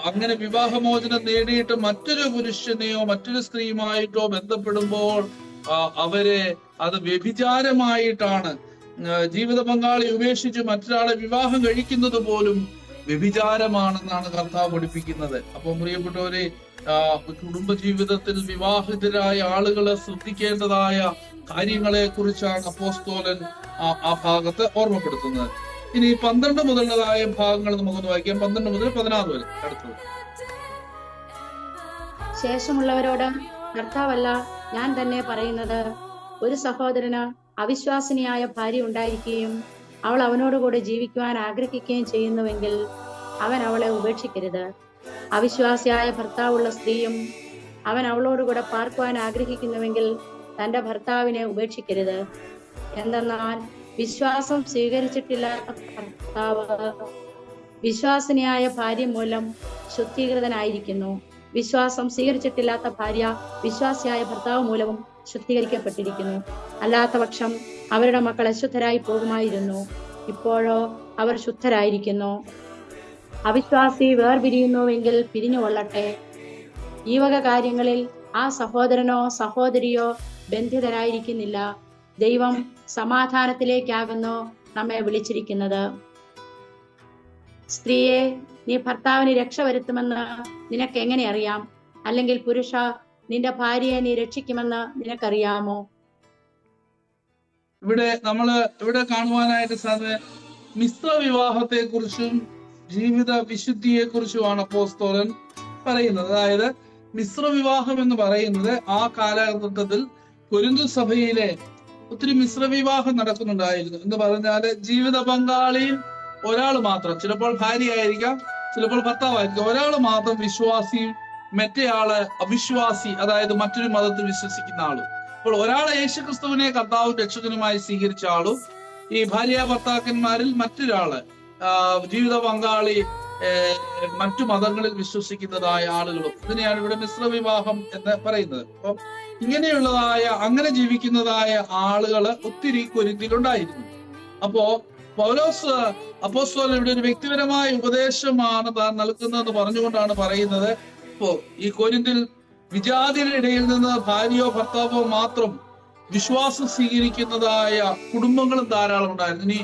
അങ്ങനെ വിവാഹമോചനം നേടിയിട്ട് മറ്റൊരു പുരുഷനെയോ മറ്റൊരു സ്ത്രീയുമായിട്ടോ ബന്ധപ്പെടുമ്പോൾ അവരെ അത് വ്യഭിചാരമായിട്ടാണ്. ജീവിത പങ്കാളി ഉപേക്ഷിച്ച് മറ്റൊരാളെ വിവാഹം കഴിക്കുന്നത് പോലും വ്യഭിചാരമാണെന്നാണ് കർത്താവ് പഠിപ്പിക്കുന്നത്. അപ്പം പ്രിയപ്പെട്ടവരെ, കുടുംബജീവിതത്തിൽ വിവാഹിതരായ ആളുകളെ ശ്രദ്ധിക്കേണ്ടതായ കാര്യങ്ങളെ കുറിച്ചാണ് അപ്പോസ്തലൻ ആ ഭാഗത്ത് ഓർമ്മപ്പെടുത്തുന്നത്. ഇനി 12 മുതലുള്ളതായ ഭാഗങ്ങൾ നമുക്കൊന്ന് വായിക്കാം. 12 മുതൽ 16 വരെ. അടുത്തത് ശേഷമുള്ളവരോട് കർത്താവല്ല ഞാൻ തന്നെ പറയുന്നത്, ഒരു സഹോദരന് അവിശ്വാസിനിയായ ഭാര്യ ഉണ്ടായിരിക്കുകയും അവൾ അവനോടുകൂടെ ജീവിക്കുവാൻ ആഗ്രഹിക്കുകയും ചെയ്യുന്നുവെങ്കിൽ അവൻ അവളെ ഉപേക്ഷിക്കരുത്. അവിശ്വാസിയായ ഭർത്താവുള്ള സ്ത്രീയും അവൻ അവളോടുകൂടെ പാർക്കുവാൻ ആഗ്രഹിക്കുന്നുവെങ്കിൽ തന്റെ ഭർത്താവിനെ ഉപേക്ഷിക്കരുത്. എന്തെന്നാൽ വിശ്വാസം സ്വീകരിച്ചിട്ടില്ലാത്ത ഭർത്താവ് വിശ്വാസിനിയായ ഭാര്യ മൂലം ശുദ്ധീകൃതനായിരിക്കുന്നു. വിശ്വാസം സ്വീകരിച്ചിട്ടില്ലാത്ത ഭാര്യ വിശ്വാസിയായ ഭർത്താവ് മൂലവും ശുദ്ധീകരിക്കപ്പെട്ടിരിക്കുന്നു. അല്ലാത്ത പക്ഷം അവരുടെ മക്കൾ അശുദ്ധരായി പോകുമായിരുന്നു. ഇപ്പോഴോ അവർ ശുദ്ധരായിരിക്കുന്നു. അവിശ്വാസി വേർപിരിയുന്നുവെങ്കിൽ പിരിഞ്ഞുകൊള്ളട്ടെ. ഈ വക കാര്യങ്ങളിൽ ആ സഹോദരനോ സഹോദരിയോ ബന്ധിതരായിരിക്കുന്നില്ല. ദൈവം സമാധാനത്തിലേക്കാകുന്നു നമ്മെ വിളിച്ചിരിക്കുന്നത്. സ്ത്രീയെ, നീ ഭർത്താവിന് രക്ഷ വരുത്തുമെന്ന് നിനക്ക് എങ്ങനെ അറിയാം? അല്ലെങ്കിൽ പുരുഷ, നിന്റെ ഭാര്യയെ നീ രക്ഷിക്കുമെന്ന് നിനക്കറിയാമോ? ഇവിടെ കാണുവാനായിട്ട് സാധിക്കും മിശ്ര വിവാഹത്തെ കുറിച്ചും ജീവിത വിശുദ്ധിയെ കുറിച്ചുമാണ് അപ്പോസ്തലൻ പറയുന്നത്. അതായത് മിശ്ര വിവാഹം എന്ന് പറയുന്നത് ആ കാലഘട്ടത്തിൽ കൊരിന്തു സഭയിലെ ഒത്തിരി മിശ്ര വിവാഹം നടക്കുന്നുണ്ടായിരുന്നു. എന്ന് പറഞ്ഞാല് ജീവിത പങ്കാളിയിൽ ഒരാൾ മാത്രം, ചിലപ്പോൾ ഭാര്യയായിരിക്കാം, ചിലപ്പോൾ ഭർത്താവായിരിക്കാം, ഒരാൾ മാത്രം വിശ്വാസിയും മറ്റേയാള് അവിശ്വാസി, അതായത് മറ്റൊരു മതത്തിൽ വിശ്വസിക്കുന്ന ആളും. അപ്പോൾ ഒരാളെ യേശുക്രിസ്തുവിനെ കർത്താവും രക്ഷകനുമായി സ്വീകരിച്ച ആളും ഈ ഭാര്യ ഭർത്താക്കന്മാരിൽ മറ്റൊരാള് ജീവിത പങ്കാളി മറ്റു മതങ്ങളിൽ വിശ്വസിക്കുന്നതായ ആളുകളും, ഇതിനെയാണ് ഇവിടെ മിശ്ര വിവാഹം എന്ന് പറയുന്നത്. അപ്പം ഇങ്ങനെയുള്ളതായ അങ്ങനെ ജീവിക്കുന്നതായ ആളുകള് ഒത്തിരി കൊരിന്തിലുണ്ടായിരുന്നു. അപ്പോ പൗലോസ് അപ്പോസ്തലൻ ഇവിടെ ഒരു വ്യക്തിപരമായ ഉപദേശമാണ് താൻ നൽകുന്നതെന്ന് പറഞ്ഞുകൊണ്ടാണ് പറയുന്നത്. ഇപ്പോ ഈ കൊരിന്തിൽ വിജാതിയുടെ ഇടയിൽ നിന്ന് ഭാര്യയോ ഭർത്താവോ മാത്രം വിശ്വാസം സ്വീകരിക്കുന്നതായ കുടുംബങ്ങളും ധാരാളം ഉണ്ടായിരുന്നു. ഇനി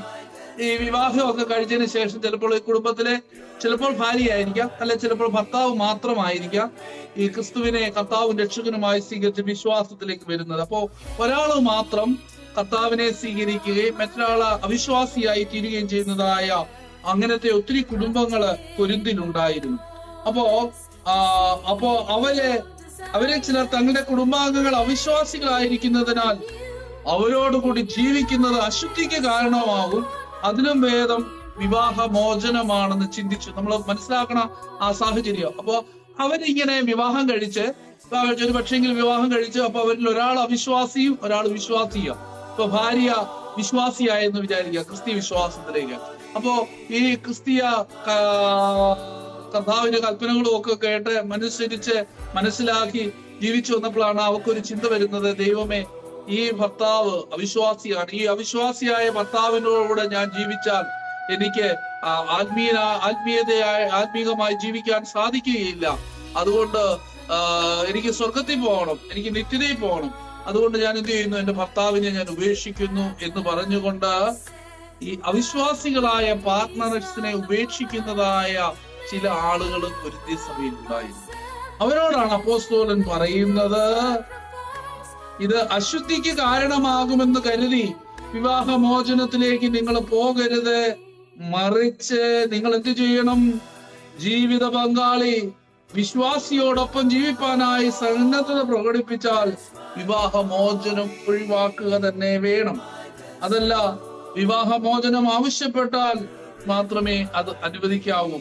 ഈ വിവാഹമൊക്കെ കഴിച്ചതിന് ശേഷം ചിലപ്പോൾ ഈ കുടുംബത്തിലെ ചിലപ്പോൾ ഭാര്യയായിരിക്കാം, അല്ലെ ചിലപ്പോൾ ഭർത്താവ് മാത്രമായിരിക്കാം ഈ ക്രിസ്തുവിനെ കർത്താവും രക്ഷകനുമായി സ്വീകരിച്ച് വിശ്വാസത്തിലേക്ക് വരുന്നത്. അപ്പോ ഒരാള് മാത്രം കർത്താവിനെ സ്വീകരിക്കുകയും മറ്റൊരാള് അവിശ്വാസിയായി തീരുകയും ചെയ്യുന്നതായ അങ്ങനത്തെ ഒത്തിരി കുടുംബങ്ങള് കൊരിന്തിലുണ്ടായിരുന്നു. അപ്പോ അവരെ ചിലർ തങ്ങളുടെ കുടുംബാംഗങ്ങൾ അവിശ്വാസികളായിരിക്കുന്നതിനാൽ അവരോടുകൂടി ജീവിക്കുന്നത് അശുദ്ധിക്ക് കാരണമാകും. അതിലും ഭേദം വിവാഹമോചനമാണെന്ന് ചിന്തിച്ചു. നമ്മൾ മനസ്സിലാക്കണം ആ സാഹചര്യം. അപ്പോ അവരിങ്ങനെ വിവാഹം കഴിച്ച് ഒരു പക്ഷെങ്കിലും വിവാഹം കഴിച്ച് അപ്പൊ അവരിൽ ഒരാൾ അവിശ്വാസിയും ഒരാൾ വിശ്വാസിയും. ഇപ്പൊ ഭാര്യ വിശ്വാസിയായെന്ന് വിചാരിക്കുക, ക്രിസ്തീയ വിശ്വാസത്തിലേക്ക്. അപ്പോ ഈ ക്രിസ്തീയ കർത്താവിന്റെ കൽപ്പനകളും ഒക്കെ കേട്ട് അനുസരിച്ച് മനസ്സിലാക്കി ജീവിച്ചു വന്നപ്പോഴാണ് അവർക്കൊരു ചിന്ത വരുന്നത്, ദൈവമേ, ഈ ഭർത്താവ് അവിശ്വാസിയാണ്, ഈ അവിശ്വാസിയായ ഭർത്താവിനോടുകൂടെ ഞാൻ ജീവിച്ചാൽ എനിക്ക് ആത്മീയമായി ജീവിക്കാൻ സാധിക്കുകയില്ല. അതുകൊണ്ട് എനിക്ക് സ്വർഗത്തിൽ പോകണം, എനിക്ക് നിത്യതയിൽ പോകണം. അതുകൊണ്ട് ഞാൻ എന്ത് ചെയ്യുന്നു, എന്റെ ഭർത്താവിനെ ഞാൻ ഉപേക്ഷിക്കുന്നു എന്ന് പറഞ്ഞുകൊണ്ട് ഈ അവിശ്വാസികളായ പാർട്ട്നർസിനെ ഉപേക്ഷിക്കുന്നതായ ചില ആളുകൾ കൊരിന്ത്യ സഭയിൽ ഉണ്ടായിരുന്നു. അവരോടാണ് അപ്പോസ്തലൻ പറയുന്നത്, ഇത് അശുദ്ധിക്ക് കാരണമാകുമെന്ന് കരുതി വിവാഹമോചനത്തിലേക്ക് നിങ്ങൾ പോകരുത്. മറിച്ച് നിങ്ങൾ എന്ത് ചെയ്യണം? ജീവിത പങ്കാളി വിശ്വാസിയോടൊപ്പം ജീവിപ്പാനായി സന്നദ്ധത പ്രകടിപ്പിച്ചാൽ വിവാഹമോചനം ഒഴിവാക്കുക തന്നെ വേണം. അതല്ല, വിവാഹമോചനം ആവശ്യപ്പെട്ടാൽ മാത്രമേ അത് അനുവദിക്കാവൂ.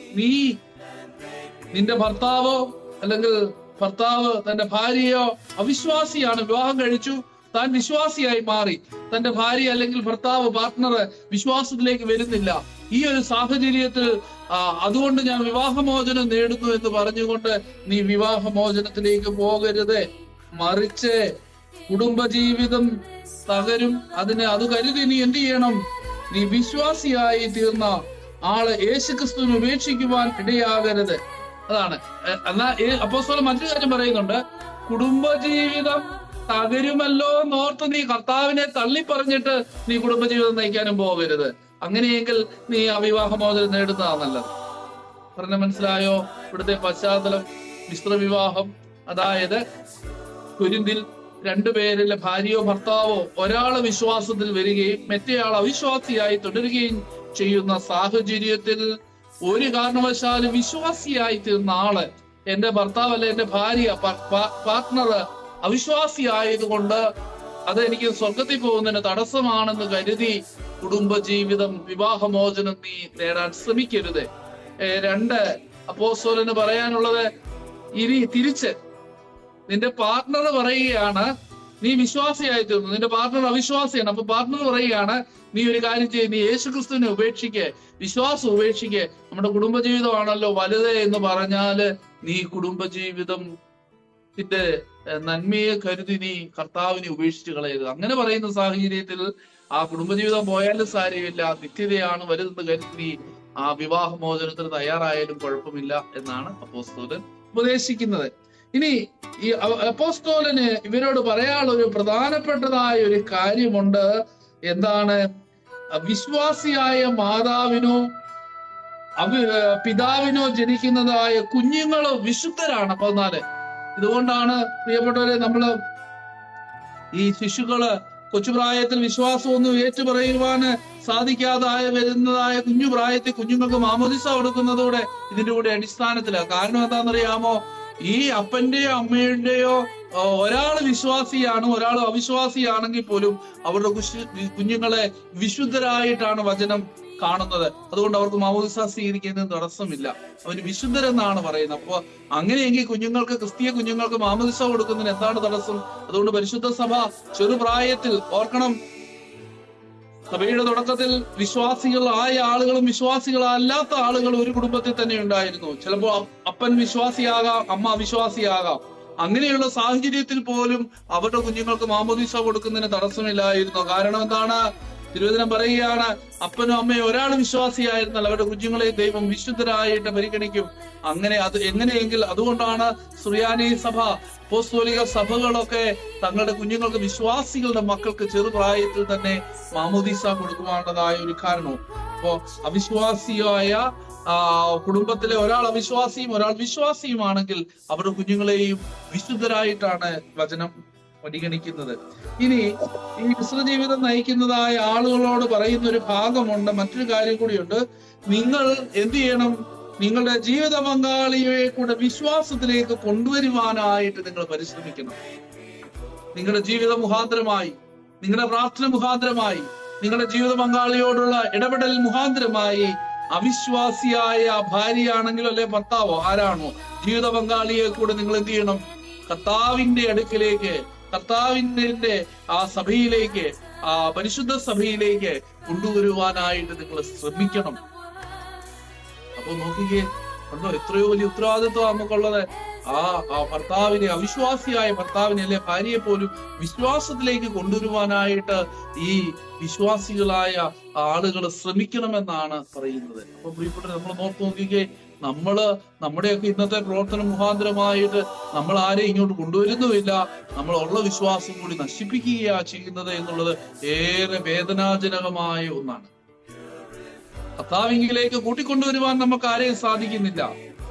നിന്റെ ഭർത്താവോ അല്ലെങ്കിൽ ഭർത്താവ് തന്റെ ഭാര്യയോ അവിശ്വാസിയാണ്, വിവാഹം കഴിച്ചു, താൻ വിശ്വാസിയായി മാറി, തന്റെ ഭാര്യ അല്ലെങ്കിൽ ഭർത്താവ് പാർട്ട്ണർ വിശ്വാസത്തിലേക്ക് വരുന്നില്ല. ഈ ഒരു സാഹചര്യത്തിൽ അതുകൊണ്ട് ഞാൻ വിവാഹമോചനം നേടുന്നു എന്ന് പറഞ്ഞുകൊണ്ട് നീ വിവാഹമോചനത്തിലേക്ക് പോകരുത്. മറിച്ച് കുടുംബജീവിതം തകരും. അത് കരുതി നീ എന്ത് ചെയ്യണം? നീ വിശ്വാസിയായി തീർന്ന ആള് യേശുക്രിസ്തുവിനെ ഉപേക്ഷിക്കുവാൻ ഇടയാകരുത്. അതാണ്. എന്നാൽ അപ്പോസ്തലൻ മറ്റൊരു കാര്യം പറയുന്നുണ്ട്, കുടുംബജീവിതം തകരുമല്ലോ എന്നോർത്ത് നീ കർത്താവിനെ തള്ളി പറഞ്ഞിട്ട് നീ കുടുംബജീവിതം നയിക്കാനും പോകരുത്. അങ്ങനെയെങ്കിൽ നീ അവിവാഹമോചനം നേടുന്നതാണ് നല്ലത്. പറഞ്ഞ മനസ്സിലായോ? ഇവിടുത്തെ പശ്ചാത്തലം മിശ്രവിവാഹം, അതായത് കൊരിന്തിൽ രണ്ടുപേരിലെ ഭാര്യയോ ഭർത്താവോ ഒരാള് വിശ്വാസത്തിൽ വരികയും മറ്റേയാൾ അവിശ്വാസിയായി തുടരുകയും ചെയ്യുന്ന സാഹചര്യത്തിൽ ഒരു കാരണവശാലും വിശ്വാസിയായി തീർന്ന ആള്, എന്റെ ഭർത്താവ് അല്ലെ എന്റെ ഭാര്യ പാർട്ട്ണർ അവിശ്വാസിയായതുകൊണ്ട് അത് എനിക്ക് സ്വർഗത്തിൽ പോകുന്നതിന് തടസ്സമാണെന്ന് കരുതി കുടുംബജീവിതം വിവാഹമോചനം നീ നേടാൻ ശ്രമിക്കരുത്. രണ്ട്, അപ്പോസ്തലന് പറയാനുള്ളത് ഇനി തിരിച്ച് നിന്റെ പാർട്ട്ണർ പറയുകയാണ് നീ വിശ്വാസിയായി തീർന്നു, നിന്റെ പാർട്ട്ണർ അവിശ്വാസിയാണ്. അപ്പൊ പാർട്ട്ണർ പറയുകയാണ് നീ ഒരു കാര്യം ചെയ്യ്, നീ യേശുക്രിസ്തുവിനെ ഉപേക്ഷിക്ക്, വിശ്വാസം ഉപേക്ഷിക്ക്, നമ്മുടെ കുടുംബജീവിതമാണല്ലോ വലുത് എന്ന് പറഞ്ഞാല് നീ കുടുംബജീവിതത്തിന്റെ നന്മയെ കരുതി നീ കർത്താവിനെ ഉപേക്ഷിച്ച് കളയരുത്. അങ്ങനെ പറയുന്ന സാഹചര്യത്തിൽ ആ കുടുംബജീവിതം പോയാലും സാരമില്ല, നിത്യതയാണ് വലുതെന്ന് കരുതി നീ ആ വിവാഹമോചനത്തിന് തയ്യാറായാലും കുഴപ്പമില്ല എന്നാണ് അപ്പോസ്തലൻ ഉപദേശിക്കുന്നത്. ഇനി ഈ അപ്പോസ്തലന് ഇവരോട് പറയാനുള്ള ഒരു പ്രധാനപ്പെട്ടതായ ഒരു കാര്യമുണ്ട്. എന്താണ്? വിശ്വാസിയായ മാതാവിനോ പിതാവിനോ ജനിക്കുന്നതായ കുഞ്ഞുങ്ങൾ വിശുദ്ധരാണ്. 14. ഇതുകൊണ്ടാണ് പ്രിയപ്പെട്ടവരെ നമ്മള് ഈ ശിശുക്കള് കൊച്ചുപ്രായത്തിൽ വിശ്വാസമൊന്നും ഏറ്റുപറയുവാന് സാധിക്കാതായ വരുന്നതായ കുഞ്ഞു പ്രായത്തിൽ കുഞ്ഞുങ്ങൾക്ക് മാമോദിസ കൊടുക്കുന്നതോടെ ഇതിന്റെ കൂടെ അടിസ്ഥാനത്തിലാണ്. കാരണം എന്താണെന്നറിയാമോ? ഈ അപ്പന്റെയോ അമ്മയുടെയോ ഒരാൾ വിശ്വാസിയാണ്, ഒരാൾ അവിശ്വാസിയാണെങ്കിൽ പോലും അവരുടെ കുഞ്ഞുങ്ങളെ വിശുദ്ധരായിട്ടാണ് വചനം കാണുന്നത്. അതുകൊണ്ട് അവർക്ക് മാമോദിസ സ്വീകരിക്കുന്നതിന് തടസ്സമില്ല, അവര് വിശുദ്ധരെന്നാണ് പറയുന്നത്. അപ്പൊ അങ്ങനെയെങ്കിൽ ക്രിസ്തീയ കുഞ്ഞുങ്ങൾക്ക് മാമോദിസ കൊടുക്കുന്നതിന് എന്താണ് തടസ്സം? അതുകൊണ്ട് പരിശുദ്ധ സഭ ചെറുപ്രായത്തിൽ, ഓർക്കണം, സഭയുടെ തുടക്കത്തിൽ വിശ്വാസികളായ ആളുകളും വിശ്വാസികളല്ലാത്ത ആളുകളും ഒരു കുടുംബത്തിൽ തന്നെ ഉണ്ടായിരുന്നു. ചിലപ്പോ അപ്പൻ വിശ്വാസിയാകാം, അമ്മ അവിശ്വാസിയാകാം. അങ്ങനെയുള്ള സാഹചര്യത്തിൽ പോലും അവരുടെ കുഞ്ഞുങ്ങൾക്ക് മാമോദിസ കൊടുക്കുന്നതിന് തടസ്സമില്ലായിരുന്നു. കാരണം എന്താണ്? തിരുവചനം പറയുകയാണ്, അപ്പനും അമ്മയും ഒരാൾ വിശ്വാസിയായിരുന്നാൽ അവരുടെ കുഞ്ഞുങ്ങളെ ദൈവം വിശുദ്ധരായിട്ട് പരിഗണിക്കും. എങ്ങനെയെങ്കിൽ അതുകൊണ്ടാണ് സുറിയാനി സഭ, അപ്പോസ്തലിക സഭകളൊക്കെ തങ്ങളുടെ കുഞ്ഞുങ്ങൾക്ക്, വിശ്വാസികളുടെ മക്കൾക്ക് ചെറുപ്രായത്തിൽ തന്നെ മാമോദിസ കൊടുക്കുവാനുള്ളതായ ഒരു കാരണവും. അപ്പോ അവിശ്വാസിയായ കുടുംബത്തിലെ ഒരാൾ അവിശ്വാസിയും ഒരാൾ വിശ്വാസിയുമാണെങ്കിൽ അവരുടെ കുഞ്ഞുങ്ങളെയും വിശുദ്ധരായിട്ടാണ് വചനം പരിഗണിക്കുന്നത്. ഇനി ഈ മിശ്രജീവിതം നയിക്കുന്നതായ ആളുകളോട് പറയുന്ന ഒരു ഭാഗമുണ്ട്, മറ്റൊരു കാര്യം കൂടിയുണ്ട്. നിങ്ങൾ എന്ത് ചെയ്യണം? നിങ്ങളുടെ ജീവിത പങ്കാളിയെ കൂടെ വിശ്വാസത്തിലേക്ക് കൊണ്ടുവരുവാനായിട്ട് നിങ്ങൾ പരിശ്രമിക്കണം. നിങ്ങളുടെ ജീവിത മുഖാന്തരമായി, നിങ്ങളുടെ പ്രാർത്ഥന മുഖാന്തരമായി, നിങ്ങളുടെ ജീവിത പങ്കാളിയോടുള്ള ഇടപെടൽ മുഖാന്തരമായി അവിശ്വാസിയായ ഭാര്യയാണെങ്കിലോ അല്ലെ ഭർത്താവോ ആരാണോ ജീവിത പങ്കാളിയെ കൂടെ നിങ്ങൾ എന്ത് ചെയ്യണം? കർത്താവിന്റെ അടുക്കിലേക്ക്, കർത്താവിന്റെ ആ സഭയിലേക്ക്, ആ പരിശുദ്ധ സഭയിലേക്ക് കൊണ്ടുവരുവാനായിട്ട് നിങ്ങൾ ശ്രമിക്കണം. അപ്പൊ നോക്കിക്കേ, കണ്ടോ എത്രയോ വലിയ ഉത്തരവാദിത്വം നമുക്കുള്ളത്. ആ ഭർത്താവിനെ, അവിശ്വാസിയായ ഭർത്താവിനെ അല്ലെ ഭാര്യയെ പോലും വിശ്വാസത്തിലേക്ക് കൊണ്ടുവരുവാനായിട്ട് ഈ വിശ്വാസികളായ ആളുകൾ ശ്രമിക്കണമെന്നാണ് പറയുന്നത്. അപ്പൊ പ്രിയപ്പെട്ട നമ്മൾ നോക്കിക്കേ, നമ്മുടെയൊക്കെ ഇന്നത്തെ പ്രവർത്തന മുഖാന്തരമായിട്ട് നമ്മൾ ആരെയും ഇങ്ങോട്ട് കൊണ്ടുവരുന്നുമില്ല, നമ്മൾ ഉള്ള വിശ്വാസം കൂടി നശിപ്പിക്കുകയാ ചെയ്യുന്നത് എന്നുള്ളത് ഏറെ വേദനാജനകമായ ഒന്നാണ്. കർത്താവിലേക്ക് കൂട്ടിക്കൊണ്ടുവരുവാൻ നമുക്ക് ആരെയും സാധിക്കുന്നില്ല.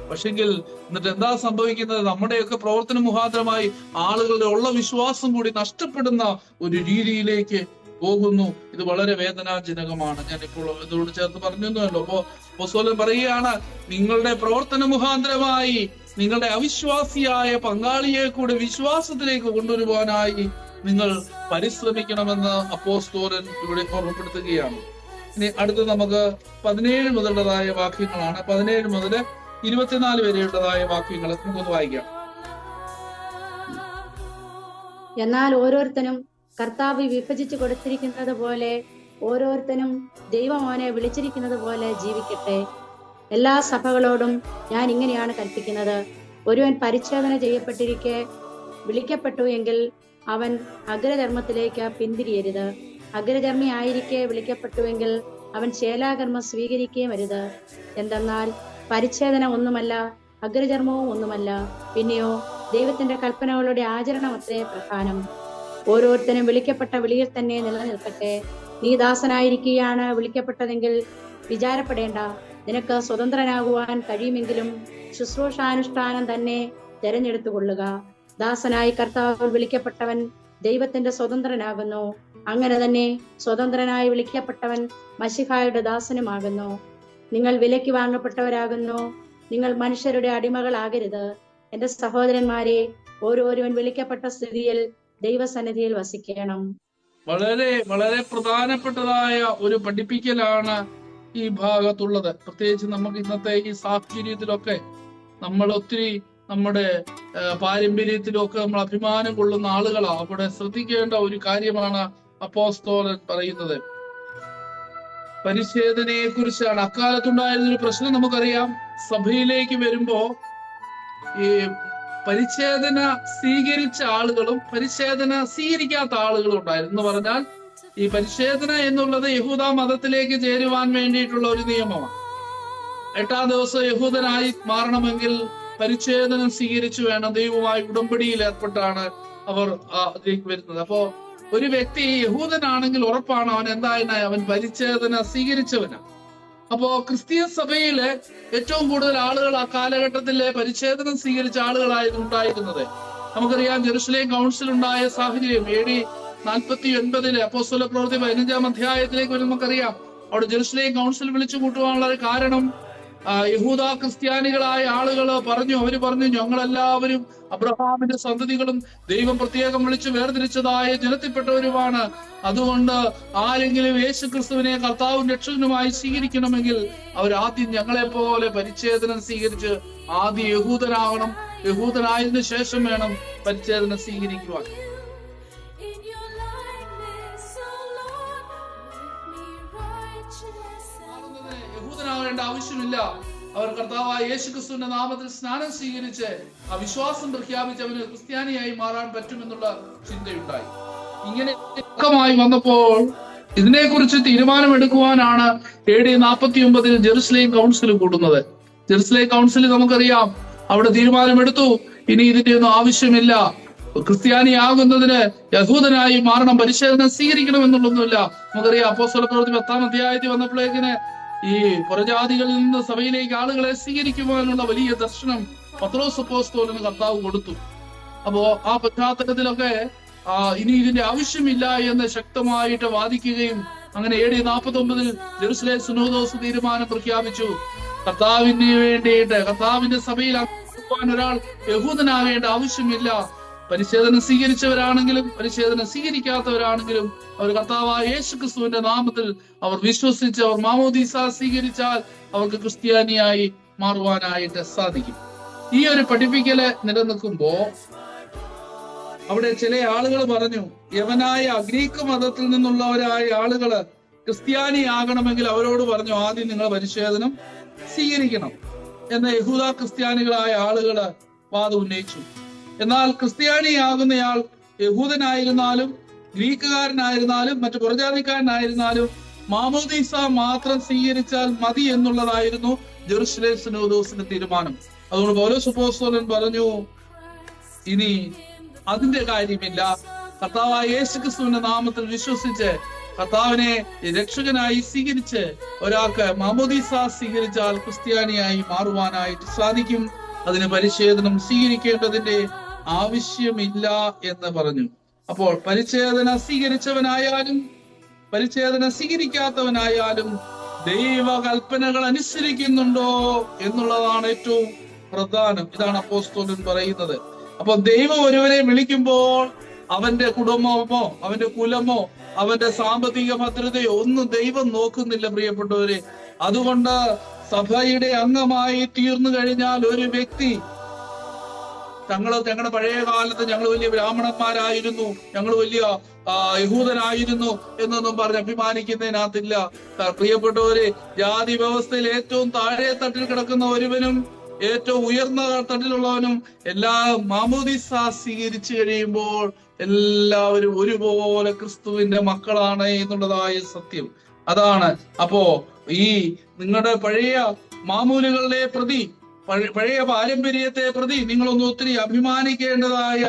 പക്ഷെങ്കിൽ എന്നിട്ട് എന്താ സംഭവിക്കുന്നത്? നമ്മുടെയൊക്കെ പ്രവർത്തന മുഖാന്തരമായി ആളുകളുടെ ഉള്ള വിശ്വാസം കൂടി നഷ്ടപ്പെടുന്ന ഒരു രീതിയിലേക്ക് പോകുന്നു. ഇത് വളരെ വേദനാജനകമാണ്. ഞാൻ ഇപ്പോൾ ഇതോട് ചേർത്ത് പറഞ്ഞല്ലോ. അപ്പോ അപ്പോസ്തലൻ പറയുകയാണ്, നിങ്ങളുടെ പ്രവർത്തന മുഖാന്തരമായി നിങ്ങളുടെ അവിശ്വാസിയായ പങ്കാളിയെ കൂടെ വിശ്വാസത്തിലേക്ക് കൊണ്ടുവരുവാനായി നിങ്ങൾ പരിശ്രമിക്കണമെന്ന് അപ്പോസ്തലൻ ഇവിടെ ഓർമ്മപ്പെടുത്തുകയാണ്. ഇനി അടുത്ത് നമുക്ക് 17 മുതലുള്ളതായ വാക്യങ്ങളാണ്. 17 മുതൽ 24 വരെയുള്ളതായ വാക്യങ്ങൾ നമുക്കൊന്ന് വായിക്കാം. എന്നാൽ ഓരോരുത്തനും കർത്താവ് വിഭജിച്ചു കൊടുത്തിരിക്കുന്നത് പോലെ ഓരോരുത്തനും ദൈവം അവനെ വിളിച്ചിരിക്കുന്നത് പോലെ ജീവിക്കട്ടെ. എല്ലാ സഭകളോടും ഞാൻ ഇങ്ങനെയാണ് കൽപ്പിക്കുന്നത്, ഒരുവൻ പരിച്ഛേദന ചെയ്യപ്പെട്ടിരിക്കെ വിളിക്കപ്പെട്ടു എങ്കിൽ അവൻ അഗ്രധർമ്മത്തിലേക്ക് പിന്തിരിയരുത്. അഗ്രധർമ്മി ആയിരിക്കെ വിളിക്കപ്പെട്ടുവെങ്കിൽ അവൻ ശേലാകർമ്മം സ്വീകരിക്കുകയും അരുത്. എന്തെന്നാൽ പരിച്ഛേദന ഒന്നുമല്ല, അഗ്രചർമ്മവും ഒന്നുമല്ല, പിന്നെയോ ദൈവത്തിന്റെ കൽപ്പനകളുടെ ആചരണം അത്രേ പ്രധാനം. ഓരോരുത്തരും വിളിക്കപ്പെട്ട വിളിയിൽ തന്നെ നിലനിൽക്കട്ടെ. നീ ദാസനായിരിക്കുകയാണ് വിളിക്കപ്പെട്ടതെങ്കിൽ വിചാരപ്പെടേണ്ട, നിനക്ക് സ്വതന്ത്രനാകുവാൻ കഴിയുമെങ്കിലും ശുശ്രൂഷാനുഷ്ഠാനം തന്നെ തെരഞ്ഞെടുത്തുകൊള്ളുക. ദാസനായി കർത്താവിൽ വിളിക്കപ്പെട്ടവൻ ദൈവത്തിന്റെ സ്വതന്ത്രനാകുന്നു. അങ്ങനെ തന്നെ സ്വതന്ത്രനായി വിളിക്കപ്പെട്ടവൻ മശിഹായുടെ ദാസനുമാകുന്നു. നിങ്ങൾ വിലയ്ക്ക് വാങ്ങപ്പെട്ടവരാകുന്നു, നിങ്ങൾ മനുഷ്യരുടെ അടിമകളാകരുത്. എന്റെ സഹോദരന്മാരെ, ഓരോരുവൻ വിളിക്കപ്പെട്ട സ്ഥിതിയിൽ ദൈവസന്നിധിയിൽ വസിക്കണം. വളരെ വളരെ പ്രധാനപ്പെട്ടതായ ഒരു പഠിപ്പിക്കലാണ് ഈ ഭാഗത്തുള്ളത്. പ്രത്യേകിച്ച് നമുക്ക് ഇന്നത്തെ ഈ സാഹചര്യത്തിലൊക്കെ നമ്മൾ ഒത്തിരി നമ്മുടെ പാരമ്പര്യത്തിലൊക്കെ നമ്മൾ അഭിമാനം കൊള്ളുന്ന ആളുകളാണ്. അവിടെ ശ്രദ്ധിക്കേണ്ട ഒരു കാര്യമാണ് അപ്പോസ്തലൻ പറയുന്നത്. പരിച്ഛേദനയെ കുറിച്ചാണ്. അക്കാലത്തുണ്ടായിരുന്ന ഒരു പ്രശ്നം നമുക്കറിയാം. സഭയിലേക്ക് വരുമ്പോ ഈ പരിച്ഛേദന സ്വീകരിച്ച ആളുകളും പരിച്ഛേദന സ്വീകരിക്കാത്ത ആളുകളും ഉണ്ടായിരുന്നു. എന്ന് പറഞ്ഞാൽ ഈ പരിച്ഛേദന എന്നുള്ളത് യഹൂദ മതത്തിലേക്ക് ചേരുവാൻ വേണ്ടിയിട്ടുള്ള ഒരു നിയമമാണ്. 8-ാം ദിവസം യഹൂദനായി മാറണമെങ്കിൽ പരിച്ഛേദനം സ്വീകരിച്ചു വേണം. ദൈവവുമായി ഉടമ്പടിയിൽ ഏർപ്പെട്ടാണ് അവർ അതിലേക്ക് വരുന്നത്. അപ്പോ ഒരു വ്യക്തി യഹൂദനാണെങ്കിൽ ഉറപ്പാണ് അവൻ എന്തായാലും അവൻ പരിച്ഛേദന സ്വീകരിച്ചവനാണ്. അപ്പോ ക്രിസ്തീയ സഭയിലെ ഏറ്റവും കൂടുതൽ ആളുകൾ ആ കാലഘട്ടത്തിലെ പരിച്ഛേദനം സ്വീകരിച്ച ആളുകളായിരുന്നു ഉണ്ടായിരുന്നത്. നമുക്കറിയാം, ജെറുസലേം കൗൺസിൽ ഉണ്ടായ സാഹചര്യം AD 49 അപ്പോസ്തല പ്രവൃത്തി 15-ാം അധ്യായത്തിലേക്ക് വരും. നമുക്കറിയാം, അവിടെ ജെറുസലേം കൗൺസിൽ വിളിച്ചു കൂട്ടുവാനുള്ള കാരണം യഹൂദ ക്രിസ്ത്യാനികളായ ആളുകൾ അവര് പറഞ്ഞു ഞങ്ങളെല്ലാവരും അബ്രഹാമിന്റെ സന്തതികളും ദൈവം പ്രത്യേകം വിളിച്ച് വേർതിരിച്ചതായ ജനത്തിൽപ്പെട്ടവരുമാണ്. അതുകൊണ്ട് ആരെങ്കിലും യേശു ക്രിസ്തുവിനെ കർത്താവും രക്ഷകനുമായി സ്വീകരിക്കണമെങ്കിൽ അവരാദ്യം ഞങ്ങളെ പോലെ പരിച്ഛേദനം സ്വീകരിച്ച് ആദ്യം യഹൂദനാകണം. യഹൂദനായതിനു ശേഷം വേണം പരിച്ഛേദനം സ്വീകരിക്കുവാൻ. യഹൂദനാകേണ്ട ആവശ്യമില്ല. അവർ കർത്താവായ യേശു ക്രിസ്തുവിന്റെ നാമത്തിൽ സ്നാനം സ്വീകരിച്ച് ആ വിശ്വാസം പ്രഖ്യാപിച്ച് അവന് ക്രിസ്ത്യാനിയായി മാറാൻ പറ്റുമെന്നുള്ള ചിന്തയുണ്ടായി. ഇങ്ങനെ വന്നപ്പോൾ ഇതിനെക്കുറിച്ച് തീരുമാനമെടുക്കുവാനാണ് AD 49 ജെറുസലേം കൗൺസിൽ കൂടുന്നത്. ജെറുസലേം കൗൺസിൽ നമുക്കറിയാം, അവിടെ തീരുമാനമെടുത്തു, ഇനി ഇതിന്റെ ഒന്നും ആവശ്യമില്ല, ക്രിസ്ത്യാനിയാകുന്നതിന് യഹൂദനായി മാറണം, പരിച്ഛേദന സ്വീകരിക്കണം എന്നുള്ളൊന്നുമില്ല. നമുക്കറിയാം, അപ്പോസ്തല പ്രവൃത്തി 10-ാം അധ്യായത്തിൽ വന്നപ്പോഴേക്കിന് ഈ പുറജാതികളിൽ നിന്ന് സഭയിലേക്ക് ആളുകളെ സ്വീകരിക്കുവാനുള്ള വലിയ ദർശനം പത്രോസ് അപ്പോസ്തലന് കർത്താവ് കൊടുത്തു. അപ്പോ ആ പശ്ചാത്തലത്തിലൊക്കെ ഇനി ഇതിന്റെ ആവശ്യമില്ല എന്ന് ശക്തമായിട്ട് വാദിക്കുകയും അങ്ങനെ AD 49 ജെറുസലേം സുനോദോസ് തീരുമാനം പ്രഖ്യാപിച്ചു. കർത്താവിന് വേണ്ടിയിട്ട് കർത്താവിന്റെ സഭയിൽ ഒരാൾ യഹൂദനാകേണ്ട ആവശ്യമില്ല. പരിച്ഛേദന സ്വീകരിച്ചവരാണെങ്കിലും പരിച്ഛേദന സ്വീകരിക്കാത്തവരാണെങ്കിലും അവർ കർത്താവായ യേശു ക്രിസ്തുവിന്റെ നാമത്തിൽ അവർ വിശ്വസിച്ച് അവർ മാമോദീസ സ്വീകരിച്ചാൽ അവർക്ക് ക്രിസ്ത്യാനിയായി മാറുവാനായിട്ട് സാധിക്കും. ഈ ഒരു പഠിപ്പിക്കല് നിലനിൽക്കുമ്പോ അവിടെ ചില ആളുകൾ പറഞ്ഞു, യവനായ ഗ്രീക്ക് മതത്തിൽ നിന്നുള്ളവരായ ആളുകള് ക്രിസ്ത്യാനിയാകണമെങ്കിൽ അവരോട് പറഞ്ഞു ആദ്യം നിങ്ങൾ പരിച്ഛേദനം സ്വീകരിക്കണം. എന്ന യഹൂദ ക്രിസ്ത്യാനികളായ ആളുകള് വാദം ഉന്നയിച്ചു. എന്നാൽ ക്രിസ്ത്യാനിയാകുന്നയാൾ യഹൂദനായിരുന്നാലും ഗ്രീക്കുകാരനായിരുന്നാലും മറ്റു പുറജാതിക്കാരനായിരുന്നാലും മാമോദീസ മാത്രം സ്വീകരിച്ചാൽ മതി എന്നുള്ളതായിരുന്നു ജെറുസലേം സിനോദോസിന്റെ തീരുമാനം. അതുകൊണ്ട് പൗലോസ് അപ്പോസ്തലൻ പറഞ്ഞു, ഇനി അതിന്റെ കാര്യമില്ല. കർത്താവായ യേശുക്രിസ്തുവിന്റെ നാമത്തിൽ വിശ്വസിച്ച് കർത്താവിനെ രക്ഷകനായി സ്വീകരിച്ച് ഒരാൾക്ക് മാമോദീസ സ്വീകരിച്ചാൽ ക്രിസ്ത്യാനിയായി മാറുവാനായിട്ട് സാധിക്കും. അതിന് പരിച്ഛേദനം സ്വീകരിക്കേണ്ടതിന്റെ ആവശ്യമില്ല എന്ന് പറഞ്ഞു. അപ്പോൾ പരിച്ഛേദന സ്വീകരിച്ചവനായാലും പരിച്ഛേദന സ്വീകരിക്കാത്തവനായാലും ദൈവകൽപ്പനകൾ അനുസരിക്കുന്നുണ്ടോ എന്നുള്ളതാണ് ഏറ്റവും പ്രധാനം. ഇതാണ് അപ്പോസ്തലൻ പറയുന്നത്. അപ്പൊ ദൈവം ഒരുവനെ വിളിക്കുമ്പോൾ അവന്റെ കുടുംബമോ അവന്റെ കുലമോ അവന്റെ സാമ്പത്തിക ഭദ്രതയോ ഒന്നും ദൈവം നോക്കുന്നില്ല പ്രിയപ്പെട്ടവരെ. അതുകൊണ്ട് സഭയുടെ അംഗമായി തീർന്നു കഴിഞ്ഞാൽ ഒരു വ്യക്തി ഞങ്ങളുടെ പഴയ കാലത്ത് ഞങ്ങൾ വലിയ ബ്രാഹ്മണന്മാരായിരുന്നു, ഞങ്ങൾ വലിയ യഹൂദനായിരുന്നു എന്നൊന്നും പറഞ്ഞ് അഭിമാനിക്കുന്നതിനകത്തില്ല. പ്രിയപ്പെട്ടവരെ, ജാതി വ്യവസ്ഥയിൽ ഏറ്റവും താഴെ തട്ടിൽ കിടക്കുന്ന ഒരുവനും ഏറ്റവും ഉയർന്ന തട്ടിലുള്ളവനും എല്ലാ മാമോദീസ സ്വീകരിച്ചു കഴിയുമ്പോൾ എല്ലാവരും ഒരുപോലെ ക്രിസ്തുവിന്റെ മക്കളാണ് എന്നുള്ളതായ സത്യം അതാണ്. അപ്പോ ഈ നിങ്ങളുടെ പഴയ മാമൂലുകളുടെ പ്രതി, പഴയ പാരമ്പര്യത്തെ പ്രതി നിങ്ങളൊന്നും ഒത്തിരി അഭിമാനിക്കേണ്ടതായ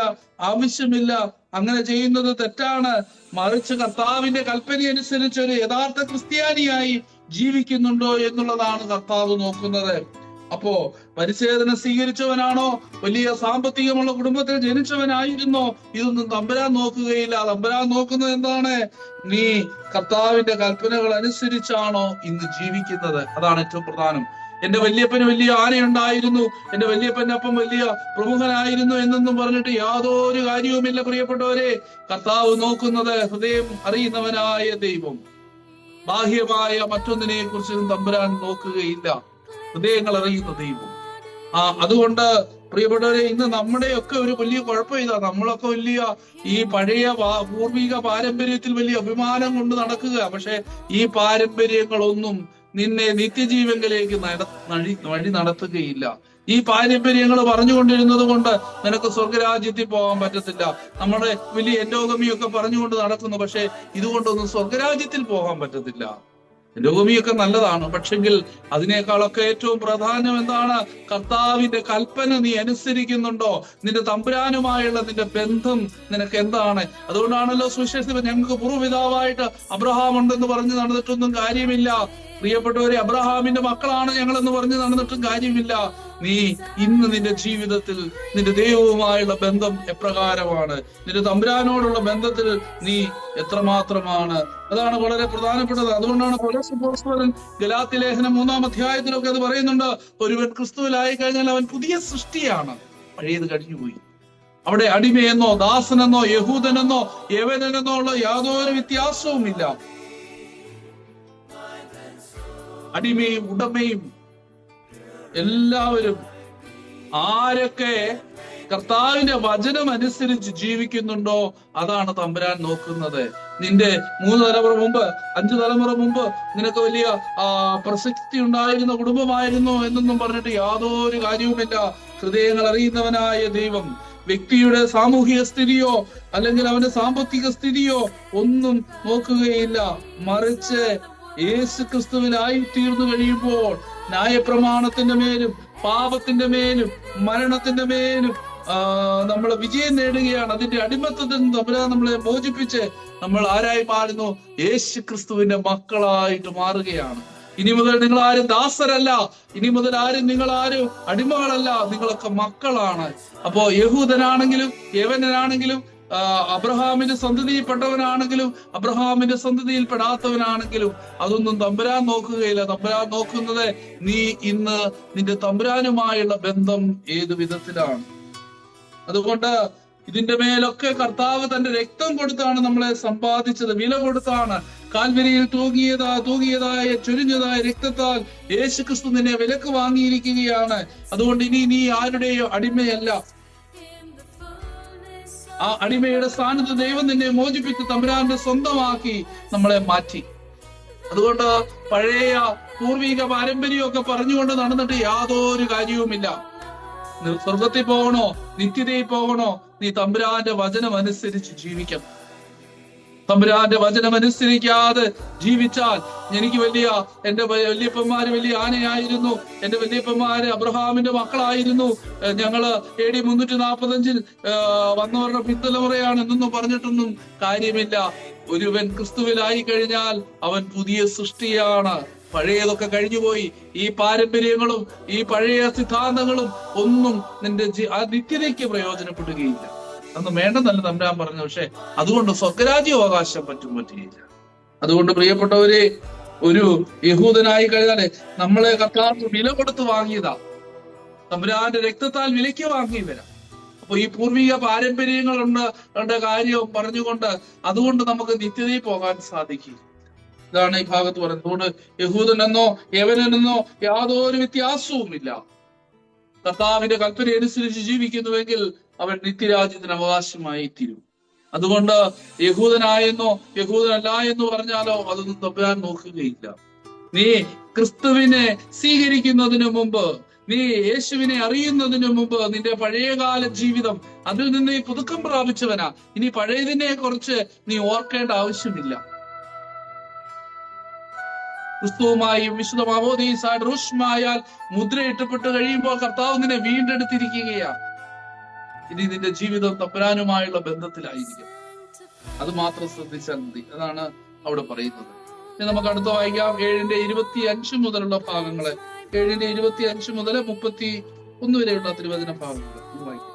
ആവശ്യമില്ല. അങ്ങനെ ചെയ്യുന്നത് തെറ്റാണ്. മറിച്ച് കർത്താവിന്റെ കൽപ്പന അനുസരിച്ച് ഒരു യഥാർത്ഥ ക്രിസ്ത്യാനിയായി ജീവിക്കുന്നുണ്ടോ എന്നുള്ളതാണ് കർത്താവ് നോക്കുന്നത്. അപ്പോ പരിച്ഛേദന സ്വീകരിച്ചവനാണോ, വലിയ സാമ്പത്തികമുള്ള കുടുംബത്തിൽ ജനിച്ചവനായിരുന്നോ, ഇതൊന്നും തമ്പുരാൻ നോക്കുകയില്ല. തമ്പുരാൻ നോക്കുന്നത് എന്താണ്? നീ കർത്താവിന്റെ കൽപ്പനകൾ അനുസരിച്ചാണോ ഇന്ന് ജീവിക്കുന്നത്? അതാണ് ഏറ്റവും പ്രധാനം. എന്റെ വല്യപ്പന് വലിയ ആനയുണ്ടായിരുന്നു, എന്റെ വല്യപ്പനൊപ്പം വലിയ പ്രമുഖനായിരുന്നു എന്നൊന്നും പറഞ്ഞിട്ട് യാതൊരു കാര്യവുമില്ല പ്രിയപ്പെട്ടവരെ. കർത്താവ് നോക്കുന്നത് ഹൃദയം അറിയുന്നവനായ ദൈവം. ബാഹ്യമായ മറ്റൊന്നിനെ കുറിച്ചും തമ്പുരാൻ നോക്കുകയില്ല. ഹൃദയങ്ങൾ അറിയുന്ന ദൈവം. അതുകൊണ്ട് പ്രിയപ്പെട്ടവരെ, ഇന്ന് നമ്മുടെയൊക്കെ ഒരു വലിയ കുഴപ്പം ഇതാ. നമ്മളൊക്കെ വലിയ ഈ പഴയ പൂർവിക പാരമ്പര്യത്തിൽ വലിയ അഭിമാനം കൊണ്ട് നടക്കുക. പക്ഷെ ഈ പാരമ്പര്യങ്ങളൊന്നും നിന്നെ നിത്യജീവനിലേക്ക് വഴി നടത്തുകയില്ല. ഈ പാരമ്പര്യങ്ങൾ പറഞ്ഞുകൊണ്ടിരുന്നത് കൊണ്ട് നിനക്ക് സ്വർഗരാജ്യത്തിൽ പോകാൻ പറ്റത്തില്ല. നമ്മുടെ വലിയ എൻഡോഗമിയൊക്കെ പറഞ്ഞുകൊണ്ട് നടക്കുന്നു, പക്ഷെ ഇതുകൊണ്ടൊന്നും സ്വർഗരാജ്യത്തിൽ പോകാൻ പറ്റത്തില്ല. എൻഡോഗമിയൊക്കെ നല്ലതാണ്, പക്ഷെങ്കിൽ അതിനേക്കാളൊക്കെ ഏറ്റവും പ്രധാനം എന്താണ്? കർത്താവിന്റെ കൽപ്പന നീ അനുസരിക്കുന്നുണ്ടോ? നിന്റെ തമ്പുരാനുമായുള്ള നിന്റെ ബന്ധം നിനക്ക് എന്താണ്? അതുകൊണ്ടാണല്ലോ സുവിശേഷത്തിൽ ഞങ്ങൾക്ക് പൂർവ്വപിതാവായിട്ട് അബ്രഹാം ഉണ്ടെന്ന് പറഞ്ഞ് നടന്നിട്ടൊന്നും കാര്യമില്ല. പ്രിയപ്പെട്ടവരെ, അബ്രഹാമിന്റെ മക്കളാണ് ഞങ്ങളെന്ന് പറഞ്ഞ് നടന്നിട്ടും കാര്യമില്ല. നീ ഇന്ന് നിന്റെ ജീവിതത്തിൽ നിന്റെ ദൈവവുമായുള്ള ബന്ധം എപ്രകാരമാണ്? നിന്റെ തമ്പുരാനോടുള്ള ബന്ധത്തിൽ നീ എത്രമാത്രമാണ്? അതാണ് വളരെ പ്രധാനപ്പെട്ടത്. അതുകൊണ്ടാണ് പൗലോസ് അപ്പോസ്തലൻ ഗലാത്യ ലേഖനം 3-ാം അധ്യായത്തിലൊക്കെ അത് പറയുന്നുണ്ട്. ഒരുവൻ ക്രിസ്തുവിലായി കഴിഞ്ഞാൽ അവൻ പുതിയ സൃഷ്ടിയാണ്, പഴയത് കഴിഞ്ഞുപോയി. അവിടെ അടിമയെന്നോ ദാസനെന്നോ യഹൂദനെന്നോ യവനനെന്നോ ഉള്ള യാതൊരു വ്യത്യാസവുമില്ല. അടിമയും ഉടമയും എല്ലാവരും ആരൊക്കെ കർത്താവിന്റെ വചനം അനുസരിച്ച് ജീവിക്കുന്നുണ്ടോ അതാണ് തമ്പുരാൻ നോക്കുന്നത്. നിന്റെ 3 തലമുറ മുമ്പ് 5 തലമുറ മുമ്പ് നിനക്ക് വലിയ പ്രസക്തി ഉണ്ടായിരുന്ന കുടുംബമായിരുന്നു എന്നൊന്നും പറഞ്ഞിട്ട് യാതൊരു കാര്യവുമില്ല. ഹൃദയങ്ങൾ അറിയുന്നവനായ ദൈവം വ്യക്തിയുടെ സാമൂഹിക സ്ഥിതിയോ അല്ലെങ്കിൽ അവന്റെ സാമ്പത്തിക സ്ഥിതിയോ ഒന്നും നോക്കുകയില്ല. മറിച്ച് യേശു ക്രിസ്തുവിനായി തീർന്നു കഴിയുമ്പോൾ ന്യായപ്രമാണത്തിന്റെ മേലും പാപത്തിന്റെ മേലും മരണത്തിന്റെ മേലും നമ്മൾ വിജയം നേടുകയാണ്. അതിന്റെ അടിമത്തത്തിൽ നിന്ന് തമ്പുരാൻ നമ്മളെ മോചിപ്പിച്ച് നമ്മൾ ആരായി മാറുന്നു? യേശു ക്രിസ്തുവിന്റെ മക്കളായിട്ട് മാറുകയാണ്. ഇനി മുതൽ നിങ്ങൾ ആരും ദാസരല്ല, ഇനി മുതൽ നിങ്ങൾ ആരും അടിമകളല്ല, നിങ്ങളൊക്കെ മക്കളാണ്. അപ്പോ യഹൂദനാണെങ്കിലും യവനനാണെങ്കിലും അബ്രഹാമിന്റെ സന്തതിയിൽപ്പെട്ടവനാണെങ്കിലും അബ്രഹാമിന്റെ സന്തതിയിൽ പെടാത്തവനാണെങ്കിലും അതൊന്നും തമ്പുരാൻ നോക്കുകയില്ല. തമ്പുരാൻ നോക്കുന്നത് നീ ഇന്ന് നിന്റെ തമ്പുരാനുമായുള്ള ബന്ധം ഏതു വിധത്തിലാണ്. അതുകൊണ്ട് ഇതിന്റെ മേലൊക്കെ കർത്താവ് തന്റെ രക്തം കൊടുത്താണ് നമ്മളെ സമ്പാദിച്ചത്, വില കൊടുത്താണ്. കാൽവരിയിൽ തൂകിയതായ ചൊരിഞ്ഞതായ രക്തത്താൽ യേശുക്രിസ്തു നിന്നെ വിലക്ക് വാങ്ങിയിരിക്കുകയാണ്. അതുകൊണ്ട് ഇനി നീ ആരുടെയോ അടിമയല്ല. ആ അടിമയുടെ സ്ഥാനത്ത് ദൈവം നിന്നെ മോചിപ്പിച്ച് തമ്പുരാന്റെ സ്വന്തമാക്കി നമ്മളെ മാറ്റി. അതുകൊണ്ട് പഴയ പൂർവിക പാരമ്പര്യമൊക്കെ പറഞ്ഞുകൊണ്ട് നടന്നിട്ട് യാതൊരു കാര്യവുമില്ല. സ്വർഗത്തിൽ പോകണോ, നിത്യതയിൽ പോകണോ, നീ തമ്പുരാന്റെ വചനം അനുസരിച്ച് ജീവിക്കണം. തമ്പുരാന്റെ വചനം അനുസരിക്കാതെ ജീവിച്ചാൽ, എനിക്ക് എന്റെ വല്യപ്പന്മാര് വലിയ ആനയായിരുന്നു, എന്റെ വല്യപ്പന്മാര് അബ്രഹാമിന്റെ മക്കളായിരുന്നു, ഞങ്ങള് AD 345 വന്നവരുടെ പിൻതലമുറയാണ് എന്നൊന്നും പറഞ്ഞിട്ടൊന്നും കാര്യമില്ല. ഒരുവൻ ക്രിസ്തുവിലായി കഴിഞ്ഞാൽ അവൻ പുതിയ സൃഷ്ടിയാണ്. പഴയതൊക്കെ കഴിഞ്ഞുപോയി. ഈ പാരമ്പര്യങ്ങളും ഈ പഴയ സിദ്ധാന്തങ്ങളും ഒന്നും നിന്റെ ആ നിത്യതയ്ക്ക് പ്രയോജനപ്പെടുകയില്ല. അന്ന് വേണ്ടെന്നല്ല തമ്പുരാൻ പറഞ്ഞു. പക്ഷെ അതുകൊണ്ട് സ്വർഗരാജ്യ അവകാശം പറ്റിയില്ല. അതുകൊണ്ട് പ്രിയപ്പെട്ടവരെ, ഒരു യഹൂദനായി കഴിഞ്ഞാല് നമ്മളെ കർത്താവ് വില കൊടുത്ത് വാങ്ങിയതാ, തമ്പുരാന്റെ രക്തത്താൽ വിലയ്ക്ക് വാങ്ങിയവരാ. അപ്പൊ ഈ പൂർവിക പാരമ്പര്യങ്ങളുണ്ട് കാര്യം പറഞ്ഞുകൊണ്ട് അതുകൊണ്ട് നമുക്ക് നിത്യതയിൽ പോകാൻ സാധിക്കും. ഇതാണ് ഈ ഭാഗത്ത് പറയുന്നത്. അതുകൊണ്ട് യഹൂദനെന്നോ യവനെന്നോ യാതൊരു വ്യത്യാസവുമില്ല. കർത്താവിന്റെ കൽപ്പന അനുസരിച്ച് ജീവിക്കുന്നുവെങ്കിൽ അവൻ നിത്യരാജ്യത്തിന് അവകാശമായി തീരും. അതുകൊണ്ട് യഹൂദനായെന്നോ യഹൂദനല്ല എന്ന് പറഞ്ഞാലോ അതൊന്നും തമ്പുരാൻ നോക്കുകയില്ല. നീ ക്രിസ്തുവിനെ സ്വീകരിക്കുന്നതിന് മുമ്പ്, നീ യേശുവിനെ അറിയുന്നതിന് മുമ്പ് നിന്റെ പഴയകാല ജീവിതം, അതിൽ നിന്ന് നീ പുതുക്കം പ്രാപിച്ചവനാ. ഇനി പഴയതിനെ കുറിച്ച് നീ ഓർക്കേണ്ട ആവശ്യമില്ല. ക്രിസ്തുവുമായി വിശുദ്ധ മാമോദീസായിട്ട് റുഷ്മായാൽ മുദ്രയിട്ടപ്പെട്ട് കഴിയുമ്പോൾ കർത്താവ് നിന്നെ വീണ്ടെടുത്തിരിക്കുകയാണ്. ഇനി നിന്റെ ജീവിതം തമ്പുരാനുമായുള്ള ബന്ധത്തിലായിരിക്കും. അത് മാത്രം ശ്രദ്ധിച്ചാൽ മതി. അതാണ് അവിടെ പറയുന്നത്. ഇനി നമുക്ക് അടുത്ത വായിക്കാം. 7:25 മുതലുള്ള ഭാഗങ്ങള്, 7:25 മുതൽ 31 വരെയുള്ള തിരുവചന ഭാഗങ്ങൾ വായിക്കാം.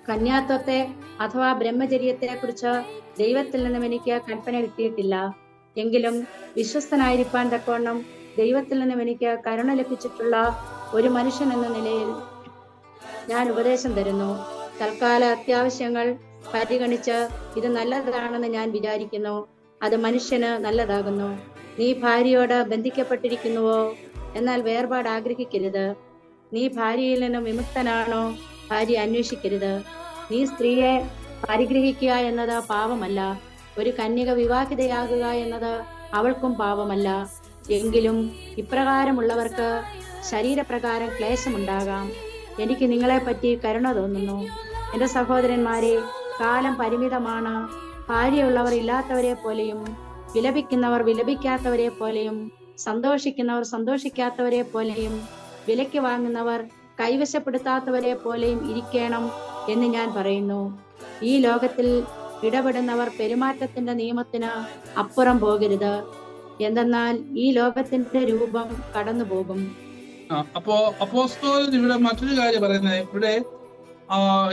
കന്യാത്വത്തെ അഥവാ ബ്രഹ്മചര്യത്തെ കുറിച്ച് ദൈവത്തിൽ നിന്നും എനിക്ക് കൽപ്പന കിട്ടിയിട്ടില്ല. എങ്കിലും വിശ്വസ്തനായിരിക്കാൻ തക്കവണ്ണം ദൈവത്തിൽ നിന്നും എനിക്ക് കരുണ ലഭിച്ചിട്ടുള്ള ഒരു മനുഷ്യൻ എന്ന നിലയിൽ ഞാൻ ഉപദേശം തരുന്നു. തൽക്കാല അത്യാവശ്യങ്ങൾ പരിഗണിച്ച് ഇത് നല്ലതാണെന്ന് ഞാൻ വിചാരിക്കുന്നു. അത് മനുഷ്യന് നല്ലതാകുന്നു. നീ ഭാര്യയോട് ബന്ധിക്കപ്പെട്ടിരിക്കുന്നുവോ? എന്നാൽ വേർപാട് ആഗ്രഹിക്കരുത്. നീ ഭാര്യയിൽ നിന്നും വിമുക്തനാണോ? ഭാര്യ അന്വേഷിക്കരുത്. നീ സ്ത്രീയെ പരിഗ്രഹിക്കുക എന്നത് പാപമല്ല. ഒരു കന്യക വിവാഹിതയാകുക എന്നത് അവൾക്കും പാപമല്ല. എങ്കിലും ഇപ്രകാരമുള്ളവർക്ക് ശരീരപ്രകാരം ക്ലേശമുണ്ടാകാം. എനിക്ക് നിങ്ങളെപ്പറ്റി കരുണ തോന്നുന്നു. എന്റെ സഹോദരന്മാരെ, കാലം പരിമിതമാണ്. ഭാര്യയുള്ളവർ ഇല്ലാത്തവരെ പോലെയും, വിലപിക്കുന്നവർ വിലപിക്കാത്തവരെ പോലെയും, സന്തോഷിക്കുന്നവർ സന്തോഷിക്കാത്തവരെ പോലെയും, വിലയ്ക്ക് വാങ്ങുന്നവർ കൈവശപ്പെടുത്താത്തവരെ പോലെയും ഇരിക്കണം എന്ന് ഞാൻ പറയുന്നു. ഈ ലോകത്തിൽ ഇടപെടുന്നവർ പെരുമാറ്റത്തിന്റെ നിയമത്തിന് അപ്പുറം പോകരുത്. എന്തെന്നാൽ ഈ ലോകത്തിന്റെ രൂപം കടന്നു പോകും. അപ്പോ അപ്പോസ്തലൻ ഇവിടെ മറ്റൊരു കാര്യം പറയുന്നത്, ഇവിടെ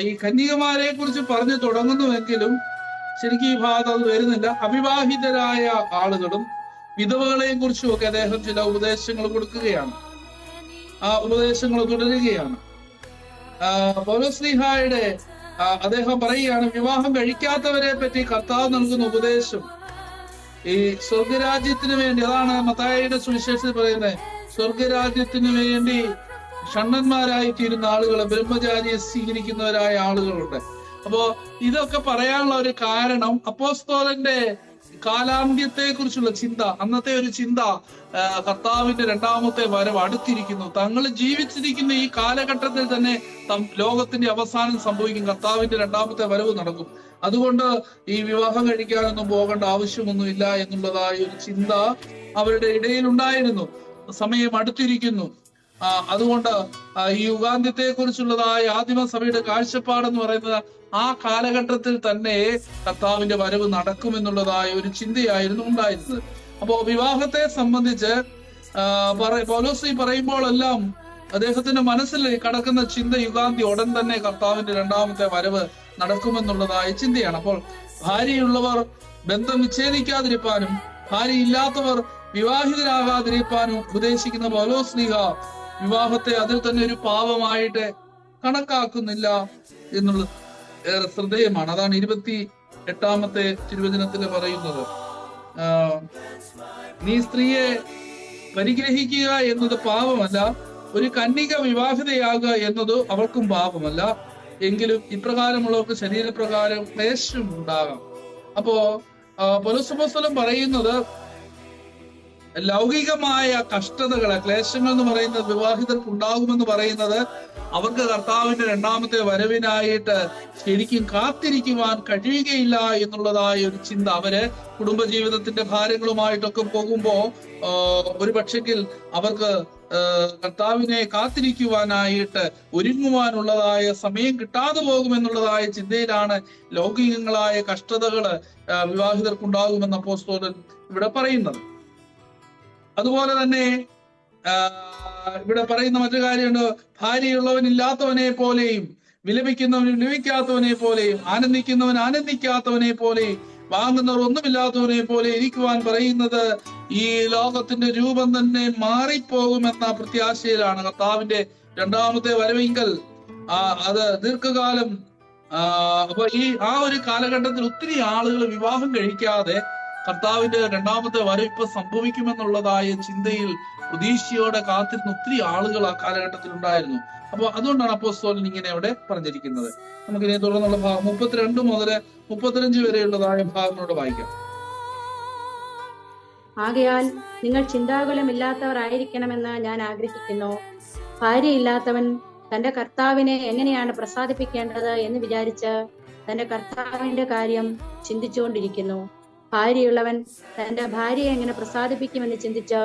ഈ കന്യകമാരെ കുറിച്ച് പറഞ്ഞു തുടങ്ങുന്നുവെങ്കിലും ശരിക്കും ഈ ഭാഗത്ത് അത് വരുന്നില്ല. അവിവാഹിതരായ ആളുകളും വിധവകളെയും കുറിച്ചും ഒക്കെ അദ്ദേഹം ചില ഉപദേശങ്ങൾ കൊടുക്കുകയാണ്. ആ ഉപദേശങ്ങൾ തുടരുകയാണ്. പൗലോസ്ലീഹായുടെ അദ്ദേഹം പറയുകയാണ്, വിവാഹം കഴിക്കാത്തവരെ പറ്റി കർത്താവ് നൽകുന്ന ഉപദേശം ഈ സ്വർഗരാജ്യത്തിന് വേണ്ടി, അതാണ് മത്തായിയുടെ സുവിശേഷത്തിൽ പറയുന്നത്, സ്വർഗരാജ്യത്തിന് വേണ്ടി ഷണ്ണന്മാരായി തീരുന്ന ആളുകൾ, ബ്രഹ്മചാരിയെ സ്വീകരിക്കുന്നവരായ ആളുകളുണ്ട്. അപ്പോ ഇതൊക്കെ പറയാനുള്ള ഒരു കാരണം അപ്പോസ്തലന്റെ കാലാന്ത്യത്തെ കുറിച്ചുള്ള ചിന്ത, അന്നത്തെ ഒരു ചിന്ത, കർത്താവിന്റെ രണ്ടാമത്തെ വരവ് അടുത്തിരിക്കുന്നു. തങ്ങൾ ജീവിച്ചിരിക്കുന്ന ഈ കാലഘട്ടത്തിൽ തന്നെ ലോകത്തിന്റെ അവസാനം സംഭവിക്കും, കർത്താവിന്റെ രണ്ടാമത്തെ വരവ് നടക്കും. അതുകൊണ്ട് ഈ വിവാഹം കഴിക്കാനൊന്നും പോകേണ്ട ആവശ്യമൊന്നുമില്ല എന്നുള്ളതായ ഒരു ചിന്ത അവരുടെ ഇടയിൽ ഉണ്ടായിരുന്നു. സമയം അടുത്തിരിക്കുന്നു. അതുകൊണ്ട് ഈ യുഗാന്ത്യത്തെ കുറിച്ചുള്ളതായ ആദിമസഭയുടെ കാഴ്ചപ്പാടെന്ന് പറയുന്നത് ആ കാലഘട്ടത്തിൽ തന്നെ കർത്താവിന്റെ വരവ് നടക്കുമെന്നുള്ളതായ ഒരു ചിന്തയായിരുന്നു ഉണ്ടായിരുന്നത്. അപ്പോ വിവാഹത്തെ സംബന്ധിച്ച് പൗലോസ് പറയുമ്പോഴെല്ലാം അദ്ദേഹത്തിന്റെ മനസ്സിൽ കടക്കുന്ന ചിന്ത യുഗാന്തി ഉടൻ തന്നെ കർത്താവിന്റെ രണ്ടാമത്തെ വരവ് നടക്കുമെന്നുള്ളതായ ചിന്തയാണ്. അപ്പോൾ ഭാര്യയുള്ളവർ ബന്ധം വിച്ഛേദിക്കാതിരിക്കാനും ഭാര്യയില്ലാത്തവർ വിവാഹിതരാകാതിരിക്കാനും ഉപദേശിക്കുന്ന പൗലോസ്ലീഹ വിവാഹത്തെ അതിൽ തന്നെ ഒരു പാപമായിട്ട് കണക്കാക്കുന്നില്ല എന്നുള്ളത് ഏറെ ശ്രദ്ധേയമാണ്. അതാണ് 28-ാമത്തെ തിരുവചനത്തിൽ പറയുന്നത്. നീ സ്ത്രീയെ പരിഗ്രഹിക്കുക എന്നത് പാപമല്ല, ഒരു കന്യക വിവാഹിതയാകുക എന്നത് അവൾക്കും പാപമല്ല. എങ്കിലും ഇപ്രകാരമുള്ളവർക്ക് ശരീരപ്രകാരം ക്ലേശം ഉണ്ടാകാം. അപ്പോ പൗലോസ് അപ്പോസ്തലൻ പറയുന്നത് ലൗകികമായ കഷ്ടതകളെ, ക്ലേശങ്ങൾ എന്ന് പറയുന്നത് വിവാഹിതർക്ക് ഉണ്ടാകുമെന്ന് പറയുന്നത് അവർക്ക് കർത്താവിന്റെ രണ്ടാമത്തെ വരവിനായിട്ട് ശരിക്കും കാത്തിരിക്കുവാൻ കഴിയുകയില്ല എന്നുള്ളതായ ഒരു ചിന്ത. അവര് കുടുംബജീവിതത്തിന്റെ ഭാരങ്ങളുമായിട്ടൊക്കെ പോകുമ്പോ ഒരു പക്ഷെങ്കിൽ അവർക്ക് കർത്താവിനെ കാത്തിരിക്കുവാനായിട്ട് ഒരുങ്ങുവാനുള്ളതായ സമയം കിട്ടാതെ പോകുമെന്നുള്ളതായ ചിന്തയിലാണ് ലൗകികങ്ങളായ കഷ്ടതകള് വിവാഹിതർക്കുണ്ടാകുമെന്ന് അപ്പോസ്തലൻ ഇവിടെ പറയുന്നത്. അതുപോലെ തന്നെ ഇവിടെ പറയുന്ന മറ്റു കാര്യമുണ്ട്, ഭാര്യയുള്ളവൻ ഇല്ലാത്തവനെ പോലെയും വിലപിക്കുന്നവൻ വിലപിക്കാത്തവനെ പോലെയും ആനന്ദിക്കുന്നവൻ ആനന്ദിക്കാത്തവനെ പോലെയും വാങ്ങുന്നവർ ഒന്നുമില്ലാത്തവനെ പോലെ ഇരിക്കുവാൻ പറയുന്നത് ഈ ലോകത്തിന്റെ രൂപം തന്നെ മാറിപ്പോകുമെന്ന പ്രത്യാശയിലാണ്. കർത്താവിന്റെ രണ്ടാമത്തെ വരവെങ്കിൽ അത് ദീർഘകാലം അപ്പൊ ആ ഒരു കാലഘട്ടത്തിൽ ഒത്തിരി ആളുകൾ വിവാഹം കഴിക്കാതെ കർത്താവിന്റെ രണ്ടാമത്തെ വരവ് ഇപ്പൊ സംഭവിക്കുമെന്നുള്ളതായ ചിന്തയിൽ പ്രതീക്ഷയോടെ കാത്തിരുന്ന ഒത്തിരി ആളുകൾ ആ കാലഘട്ടത്തിൽ ഉണ്ടായിരുന്നു. അപ്പൊ അതുകൊണ്ടാണ് അപ്പോസ്തലൻ ഇങ്ങനെ അവിടെ പറഞ്ഞിരിക്കുന്നത്. നമുക്കിതിനെ തുടർന്നുള്ള ഭാഗം 32 മുതൽ 35 വരെയുള്ളതായ ഭാഗങ്ങളോട് വായിക്കാം. ആകയാൽ നിങ്ങൾ ചിന്താകുലമില്ലാത്തവർ ആയിരിക്കണമെന്ന് ഞാൻ ആഗ്രഹിക്കുന്നു. ഭാര്യയില്ലാത്തവൻ തന്റെ കർത്താവിനെ എങ്ങനെയാണ് പ്രസാദിപ്പിക്കേണ്ടത് എന്ന് വിചാരിച്ച് തന്റെ കർത്താവിന്റെ കാര്യം ചിന്തിച്ചുകൊണ്ടിരിക്കുന്നു. ഭാര്യയുള്ളവൻ തന്റെ ഭാര്യയെ എങ്ങനെ പ്രസാദിപ്പിക്കുമെന്ന് ചിന്തിച്ച്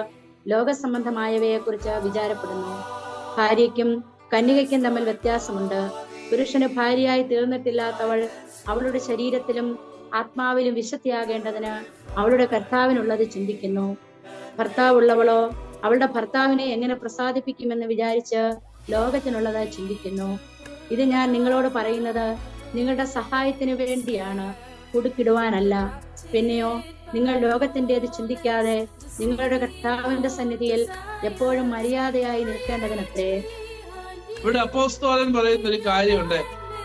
ലോകസംബന്ധമായവയെ കുറിച്ച് വിചാരപ്പെടുന്നു. ഭാര്യയ്ക്കും കന്യകയ്ക്കും തമ്മിൽ വ്യത്യാസമുണ്ട്. പുരുഷന് ഭാര്യയായി തീർന്നിട്ടില്ലാത്തവൾ അവളുടെ ശരീരത്തിലും ആത്മാവിലും വിശുദ്ധിയാകേണ്ടതിന് അവളുടെ കർത്താവിനുള്ളത് ചിന്തിക്കുന്നു. ഭർത്താവുള്ളവളോ അവളുടെ ഭർത്താവിനെ എങ്ങനെ പ്രസാദിപ്പിക്കുമെന്ന് വിചാരിച്ച് ലോകത്തിനുള്ളത് ചിന്തിക്കുന്നു. ഇത് ഞാൻ നിങ്ങളോട് പറയുന്നത് നിങ്ങളുടെ സഹായത്തിനു വേണ്ടിയാണ്, കുടുക്കിടുവാനല്ല. പിന്നെയോ നിങ്ങൾ ലോകത്തിൻ്റെത് ചിന്തിക്കാതെ നിങ്ങളുടെ കർത്താവിന്റെ സന്നിധിയിൽ എപ്പോഴും മര്യാദയായി നിൽക്കേണ്ടതിനത്രേ. ഇവിടെ അപ്പോസ്തലൻ പറയുന്ന ഒരു കാര്യമുണ്ട്.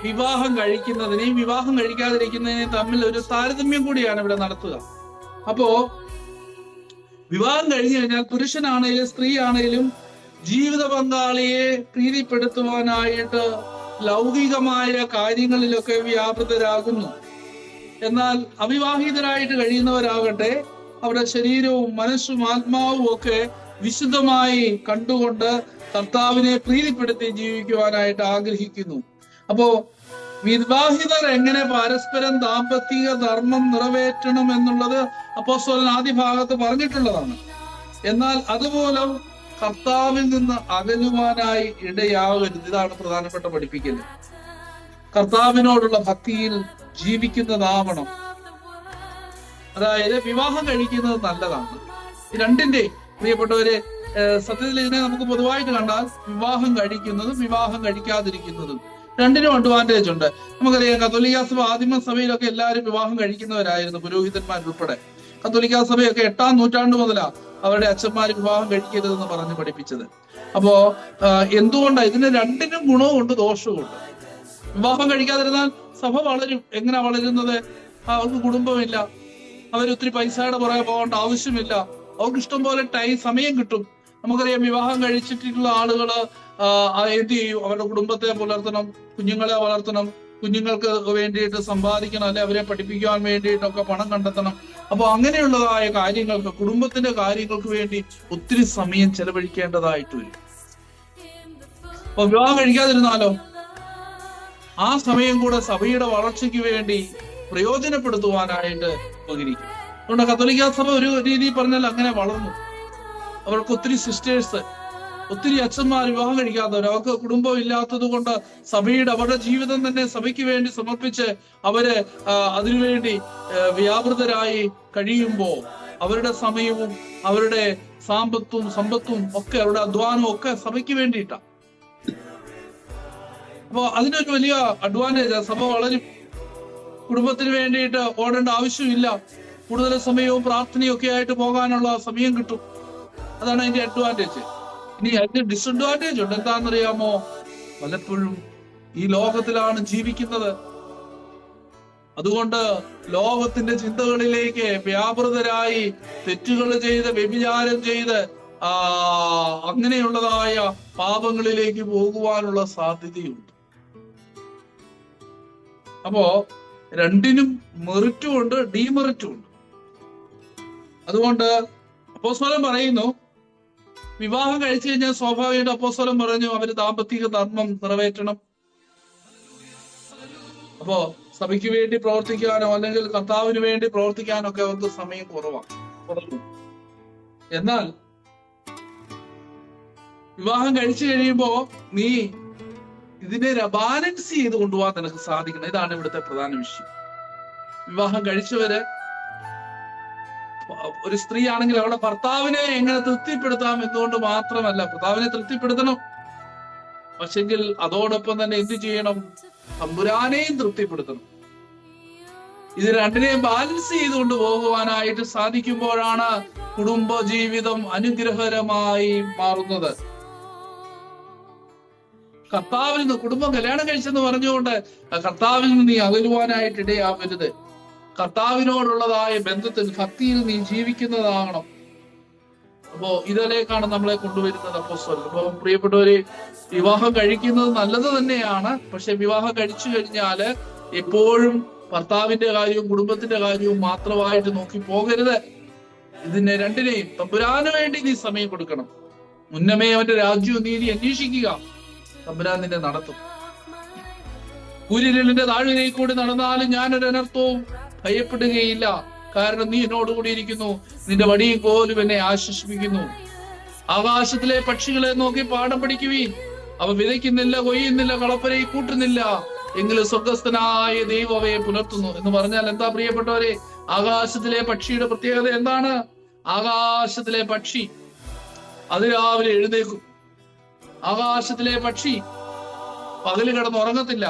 വിവാഹം കഴിക്കുന്നതിനെയും വിവാഹം കഴിക്കാതിരിക്കുന്നതിനെയും തമ്മിൽ ഒരു താരതമ്യം കൂടിയാണ് ഇവിടെ നടത്തുക. അപ്പോ വിവാഹം കഴിഞ്ഞു കഴിഞ്ഞാൽ പുരുഷനാണേലും സ്ത്രീ ആണേലും ജീവിത പങ്കാളിയെ പ്രീതിപ്പെടുത്തുവാനായിട്ട് ലൗകികമായ കാര്യങ്ങളിലൊക്കെ വ്യാപൃതരാകുന്നു. എന്നാൽ അവിവാഹിതരായിട്ട് കഴിയുന്നവരാകട്ടെ അവരുടെ ശരീരവും മനസ്സും ആത്മാവും ഒക്കെ വിശുദ്ധമായി കണ്ടുകൊണ്ട് കർത്താവിനെ പ്രീതിപ്പെടുത്തി ജീവിക്കുവാനായിട്ട് ആഗ്രഹിക്കുന്നു. അപ്പോ വിവാഹിതർ എങ്ങനെ പരസ്പരം ദാമ്പത്തിക ധർമ്മം നിറവേറ്റണം എന്നുള്ളത് അപ്പോസ്തലൻ ആദ്യ ഭാഗത്ത് പറഞ്ഞിട്ടുള്ളതാണ്. എന്നാൽ അതുപോലെ കർത്താവിൽ നിന്ന് അകലുവാനായി ഇടയാകരുത്. ഇതാണ് പ്രധാനപ്പെട്ട പഠിപ്പിക്കല്. കർത്താവിനോടുള്ള ഭക്തിയിൽ ജീവിക്കുന്നതാവണം. അതായത് വിവാഹം കഴിക്കുന്നത് നല്ലതാണ്. രണ്ടിന്റെ പ്രിയപ്പെട്ടവരെ, സത്യത്തിൽ ഇതിനെ നമുക്ക് പൊതുവായിട്ട് കണ്ടാൽ വിവാഹം കഴിക്കുന്നതും വിവാഹം കഴിക്കാതിരിക്കുന്നതും രണ്ടിനും അഡ്വാൻറ്റേജ് ഉണ്ട്. നമുക്കറിയാം, കത്തോലിക്ക സഭ ആദിമ സഭയിലൊക്കെ എല്ലാവരും വിവാഹം കഴിക്കുന്നവരായിരുന്നു, പുരോഹിതന്മാരുൾപ്പെടെ. കത്തോലിക്ക സഭയൊക്കെ 8-ാം നൂറ്റാണ്ട് മുതലാ അവരുടെ അച്ഛന്മാർ വിവാഹം കഴിക്കരുതെന്ന് പറഞ്ഞ് പഠിപ്പിച്ചത്. അപ്പോ എന്തുകൊണ്ടാണ്? ഇതിന് രണ്ടിനും ഗുണവും ഉണ്ട് ദോഷവും ഉണ്ട്. വിവാഹം കഴിക്കാതിരുന്നാൽ സഭ വളരും. എങ്ങനെ വളരുന്നത്? അവർക്ക് കുടുംബമില്ല, അവരൊത്തിരി പൈസയുടെ പുറകെ പോകേണ്ട ആവശ്യമില്ല, അവർക്ക് ഇഷ്ടം പോലെ സമയം കിട്ടും. നമുക്കറിയാം, വിവാഹം കഴിച്ചിട്ടുള്ള ആളുകള് എന്ത് ചെയ്യും? അവരുടെ കുടുംബത്തെ പുലർത്തണം, കുഞ്ഞുങ്ങളെ വളർത്തണം, കുഞ്ഞുങ്ങൾക്ക് വേണ്ടിയിട്ട് സമ്പാദിക്കണം, അല്ലെ അവരെ പഠിപ്പിക്കാൻ വേണ്ടിയിട്ടൊക്കെ പണം കണ്ടെത്തണം. അപ്പൊ അങ്ങനെയുള്ളതായ കാര്യങ്ങൾക്ക്, കുടുംബത്തിന്റെ കാര്യങ്ങൾക്ക് വേണ്ടി ഒത്തിരി സമയം ചെലവഴിക്കേണ്ടതായിട്ട് വരും. അപ്പൊ വിവാഹം കഴിക്കാതിരുന്നാലോ ആ സമയം കൂടെ സഭയുടെ വളർച്ചയ്ക്ക് വേണ്ടി പ്രയോജനപ്പെടുത്തുവാനായിട്ട് ഉപകരിക്കും. അതുകൊണ്ട് കത്തോലിക്ക സഭ ഒരു രീതിയിൽ പറഞ്ഞാൽ അങ്ങനെ വളർന്നു. അവർക്ക് ഒത്തിരി സിസ്റ്റേഴ്സ്, ഒത്തിരി അച്ഛന്മാർ വിവാഹം കഴിക്കാത്തവർ, അവർക്ക് കുടുംബം ഇല്ലാത്തത് കൊണ്ട് അവരുടെ ജീവിതം തന്നെ സഭയ്ക്ക് വേണ്ടി സമർപ്പിച്ച് അവര് അതിനുവേണ്ടി വ്യാപൃതരായി കഴിയുമ്പോൾ അവരുടെ സമയവും അവരുടെ സമ്പത്തും ഒക്കെ, അവരുടെ അധ്വാനവും ഒക്കെ സഭയ്ക്ക് വേണ്ടിയിട്ടാണ്. അപ്പൊ അതിനൊരു വലിയ അഡ്വാൻറ്റേജ്. സഭ വളരും. കുടുംബത്തിന് വേണ്ടിയിട്ട് ഓടേണ്ട ആവശ്യമില്ല. കൂടുതൽ സമയവും പ്രാർത്ഥനയും ഒക്കെ ആയിട്ട് പോകാനുള്ള സമയം കിട്ടും. അതാണ് അതിന്റെ അഡ്വാൻറ്റേജ്. ഇനി അതിന്റെ ഡിസഡ്വാൻറ്റേജ് ഉണ്ട്. എന്താണെന്നറിയാമോ? പലപ്പോഴും ഈ ലോകത്തിലാണ് ജീവിക്കുന്നത്. അതുകൊണ്ട് ലോകത്തിന്റെ ചിന്തകളിലേക്ക് വ്യാപൃതരായി തെറ്റുകൾ ചെയ്ത്, വ്യഭിചാരം ചെയ്ത്, അങ്ങനെയുള്ളതായ പാപങ്ങളിലേക്ക് പോകുവാനുള്ള സാധ്യതയുണ്ട്. അപ്പോ രണ്ടിനും മെറിറ്റും ഉണ്ട്, ഡീമെറിറ്റും ഉണ്ട്. അതുകൊണ്ട് അപ്പോസ്തലൻ പറയുന്നു, വിവാഹം കഴിച്ചു കഴിഞ്ഞാൽ സ്വാഭാവികമായിട്ട് അപ്പോസ്തലൻ പറഞ്ഞു അവര് ദാമ്പത്തിക ധർമ്മം നിറവേറ്റണം. അപ്പോ സഭയ്ക്ക് വേണ്ടി പ്രവർത്തിക്കാനോ അല്ലെങ്കിൽ കർത്താവിന് വേണ്ടി പ്രവർത്തിക്കാനോ ഒക്കെ അവർക്ക് സമയം കുറവാണ്. എന്നാൽ വിവാഹം കഴിച്ചു കഴിയുമ്പോ നീ ഇതിനെ ബാലൻസ് ചെയ്ത് കൊണ്ടുപോകാൻ നിനക്ക് സാധിക്കണം. ഇതാണ് ഇവിടുത്തെ പ്രധാന വിഷയം. വിവാഹം കഴിച്ചവര്, ഒരു സ്ത്രീ ആണെങ്കിൽ അവളുടെ ഭർത്താവിനെ എങ്ങനെ തൃപ്തിപ്പെടുത്താം എന്നുകൊണ്ട് മാത്രമല്ല, ഭർത്താവിനെ തൃപ്തിപ്പെടുത്തണം, പക്ഷെങ്കിൽ അതോടൊപ്പം തന്നെ എന്ത് ചെയ്യണം? തമ്പുരാനെയും തൃപ്തിപ്പെടുത്തണം. ഇത് രണ്ടിനെയും ബാലൻസ് ചെയ്തുകൊണ്ട് പോകുവാനായിട്ട് സാധിക്കുമ്പോഴാണ് കുടുംബ ജീവിതം അനുഗ്രഹകരമായി മാറുന്നത്. കർത്താവിൽ നിന്ന്, കുടുംബം കല്യാണം കഴിച്ചെന്ന് പറഞ്ഞുകൊണ്ട് കർത്താവിൽ നിന്ന് നീ അകലുവാനായിട്ട് ഇടയാവരുത്. കർത്താവിനോടുള്ളതായ ബന്ധത്തിൽ, ഭക്തിയിൽ നീ ജീവിക്കുന്നതാകണം. അപ്പോ ഇതിലേക്കാണ് നമ്മളെ കൊണ്ടുവരുന്നത് അപ്പോസ്തലൻ. അപ്പൊ പ്രിയപ്പെട്ടവരെ, വിവാഹം കഴിക്കുന്നത് നല്ലത് തന്നെയാണ്. പക്ഷെ വിവാഹം കഴിച്ചു കഴിഞ്ഞാല് എപ്പോഴും ഭർത്താവിന്റെ കാര്യവും കുടുംബത്തിന്റെ കാര്യവും മാത്രമായിട്ട് നോക്കി പോകരുത്. ഇതിനെ രണ്ടിനെയും തമ്പുരാന് വേണ്ടി നീ സമയം കൊടുക്കണം. മുന്നമേ അവന്റെ രാജ്യവും നീതി അന്വേഷിക്കുക, തമ്പുരാൻ നിന്നെ നടത്തും. കൂരിരുളിന്റെ താഴ്വരയിൽ കൂടി നടന്നാലും ഞാനൊരു അനർത്ഥവും ഭയപ്പെടുകയില്ല, കാരണം നീ എന്നോടുകൂടി ഇരിക്കുന്നു, നിന്റെ വടിയും കോലും എന്നെ ആശ്വസിപ്പിക്കുന്നു. ആകാശത്തിലെ പക്ഷികളെ നോക്കി പാഠം പഠിക്കുവീൻ, അവ വിതയ്ക്കുന്നില്ല, കൊയ്യുന്നില്ല, കളപ്പരയിൽ കൂട്ടുന്നില്ല, എങ്കിലും സ്വർഗസ്ഥനായ ദൈവം അവയെ പുലർത്തുന്നു എന്ന് പറഞ്ഞാൽ എന്താ പ്രിയപ്പെട്ടവരെ? ആകാശത്തിലെ പക്ഷിയുടെ പ്രത്യേകത എന്താണ്? ആകാശത്തിലെ പക്ഷി അതിരാവിലെ എഴുന്നേക്കും. ആകാശത്തിലെ പക്ഷി പകല് കിടന്നുറങ്ങത്തില്ല.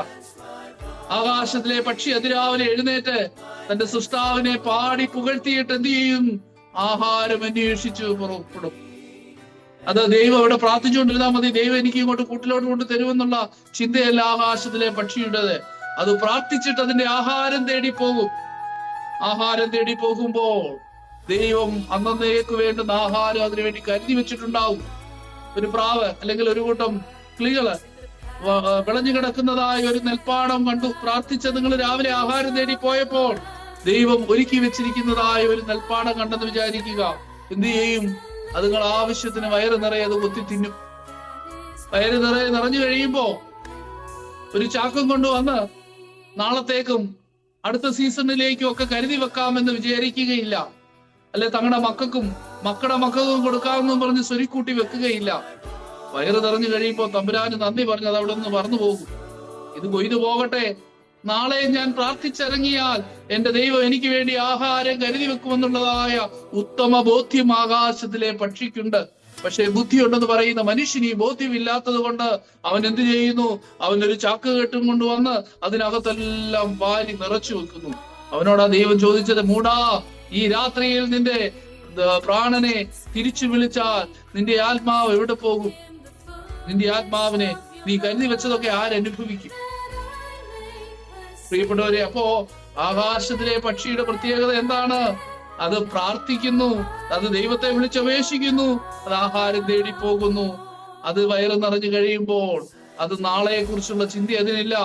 ആകാശത്തിലെ പക്ഷി അതിരാവിലെ എഴുന്നേറ്റ് തന്റെ സൃഷ്ടാവിനെ പാടി പുകഴ്ത്തിയിട്ട് എന്ത് ചെയ്യും? ആഹാരം അന്വേഷിച്ചു പുറപ്പെടും. അത് ദൈവം അവിടെ പ്രാർത്ഥിച്ചുകൊണ്ടിരുന്നാൽ മതി, ദൈവം എനിക്ക് ഇങ്ങോട്ട് കൂട്ടിലോട്ട് കൊണ്ട് തരുമെന്നുള്ള ചിന്തയല്ല ആകാശത്തിലെ പക്ഷിയുടേത്. അത് പ്രാർത്ഥിച്ചിട്ട് അതിന്റെ ആഹാരം തേടി പോകും. ആഹാരം തേടി പോകുമ്പോൾ ദൈവം അന്നേക്ക് വേണ്ടുന്ന ആഹാരം അതിനു വേണ്ടി കരുതി വെച്ചിട്ടുണ്ടാവും. ഒരു പ്രാവ് അല്ലെങ്കിൽ ഒരു കൂട്ടം കിളികള് വിളഞ്ഞു കിടക്കുന്നതായ ഒരു നെൽപ്പാടം കണ്ടു, പ്രാർത്ഥിച്ച നിങ്ങൾ രാവിലെ ആഹാരം തേടി പോയപ്പോൾ ദൈവം ഒരുക്കി വെച്ചിരിക്കുന്നതായ ഒരു നെൽപ്പാടം കണ്ടെന്ന് വിചാരിക്കുക. എന്ത് ചെയ്യും? അത് നിങ്ങൾ ആവശ്യത്തിന് വയറ് നിറയെ അത് കൊത്തി തിന്നും. വയറ് നിറഞ്ഞു കഴിയുമ്പോ ഒരു ചാക്കം കൊണ്ടുവന്ന് നാളത്തേക്കും അടുത്ത സീസണിലേക്കും ഒക്കെ കരുതി വെക്കാമെന്ന് വിചാരിക്കുകയില്ല. അല്ലെ തങ്ങളുടെ മക്കളുടെ മക്കൾക്കും കൊടുക്കാമെന്നും പറഞ്ഞ് സ്വരിക്കൂട്ടി വെക്കുകയില്ല. വയറ് നിറഞ്ഞു കഴിയുമ്പോൾ തമ്പുരാന് നന്ദി പറഞ്ഞ് അത് അവിടെ നിന്ന് പറന്നു പോകും. ഇത് കൊയ്തു പോകട്ടെ, നാളെ ഞാൻ പ്രാർത്ഥിച്ചിറങ്ങിയാൽ എന്റെ ദൈവം എനിക്ക് വേണ്ടി ആഹാരം കരുതി വെക്കുമെന്നുള്ളതായ ഉത്തമ ബോധ്യം ആകാശത്തിലെ പക്ഷിക്കുണ്ട്. പക്ഷെ ബുദ്ധിയുണ്ടെന്ന് പറയുന്ന മനുഷ്യന് ഈ ബോധ്യമില്ലാത്തത് കൊണ്ട് അവൻ എന്ത് ചെയ്യുന്നു? അവനൊരു ചാക്ക് കെട്ടും കൊണ്ടുവന്ന് അതിനകത്തെല്ലാം വാരി നിറച്ചു വെക്കുന്നു. അവനോടാ ദൈവം ചോദിച്ചത്, മൂടാ, ഈ രാത്രിയിൽ നിന്റെ പ്രാണനെ തിരിച്ചു വിളിച്ചാൽ നിന്റെ ആത്മാവ് എവിടെ പോകും? നിന്റെ ആത്മാവിനെ നീ കരുതി വെച്ചതൊക്കെ ആരനുഭവിക്കും? പ്രിയപ്പെട്ടവരെ, അപ്പോ ആകാശത്തിലെ പക്ഷിയുടെ പ്രത്യേകത എന്താണ്? അത് പ്രാർത്ഥിക്കുന്നു, അത് ദൈവത്തെ വിളിച്ചപേക്ഷിക്കുന്നു, അത് ആഹാരം തേടി പോകുന്നു. അത് വയറ് നിറഞ്ഞു കഴിയുമ്പോൾ അത് നാളെയെ കുറിച്ചുള്ള ചിന്ത അതിനില്ല.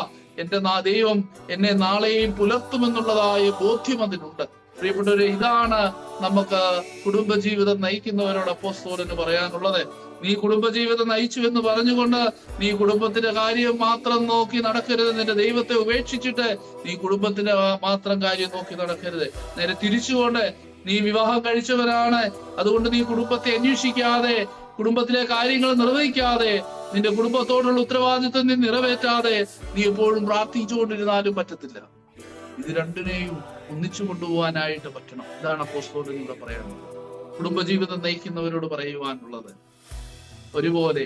എന്റെ ദൈവം എന്നെ നാളെയും പുലർത്തുമെന്നുള്ളതായ ബോധ്യം അതിനുണ്ട്. പ്രിയപ്പെട്ടവരെ, ഇതാണ് നമുക്ക് കുടുംബജീവിതം നയിക്കുന്നവരോട് അപ്പോസ്തലന് പറയാനുള്ളത്. നീ കുടുംബജീവിതം നയിച്ചു എന്ന് പറഞ്ഞുകൊണ്ട് നീ കുടുംബത്തിന്റെ കാര്യം മാത്രം നോക്കി നടക്കരുത്. നിന്റെ ദൈവത്തെ ഉപേക്ഷിച്ചിട്ട് നീ കുടുംബത്തിന്റെ മാത്രം കാര്യം നോക്കി നടക്കരുത്. നേരെ തിരിച്ചുകൊണ്ട് നീ വിവാഹം കഴിച്ചവരാണ്, അതുകൊണ്ട് നീ കുടുംബത്തെ അന്വേഷിക്കാതെ, കുടുംബത്തിലെ കാര്യങ്ങൾ നിർവഹിക്കാതെ, നിന്റെ കുടുംബത്തോടുള്ള ഉത്തരവാദിത്വം നീ നിറവേറ്റാതെ നീ എപ്പോഴും പ്രാർത്ഥിച്ചുകൊണ്ടിരുന്നാലും പറ്റത്തില്ല. ഇത് രണ്ടിനെയും ഒന്നിച്ചു കൊണ്ടുപോകാനായിട്ട് പറ്റണം. ഇതാണ് അപ്പോസ്തലൻ ഇവിടെ പറയാനുള്ളത്, കുടുംബജീവിതം നയിക്കുന്നവരോട് പറയുവാനുള്ളത്. ഒരുപോലെ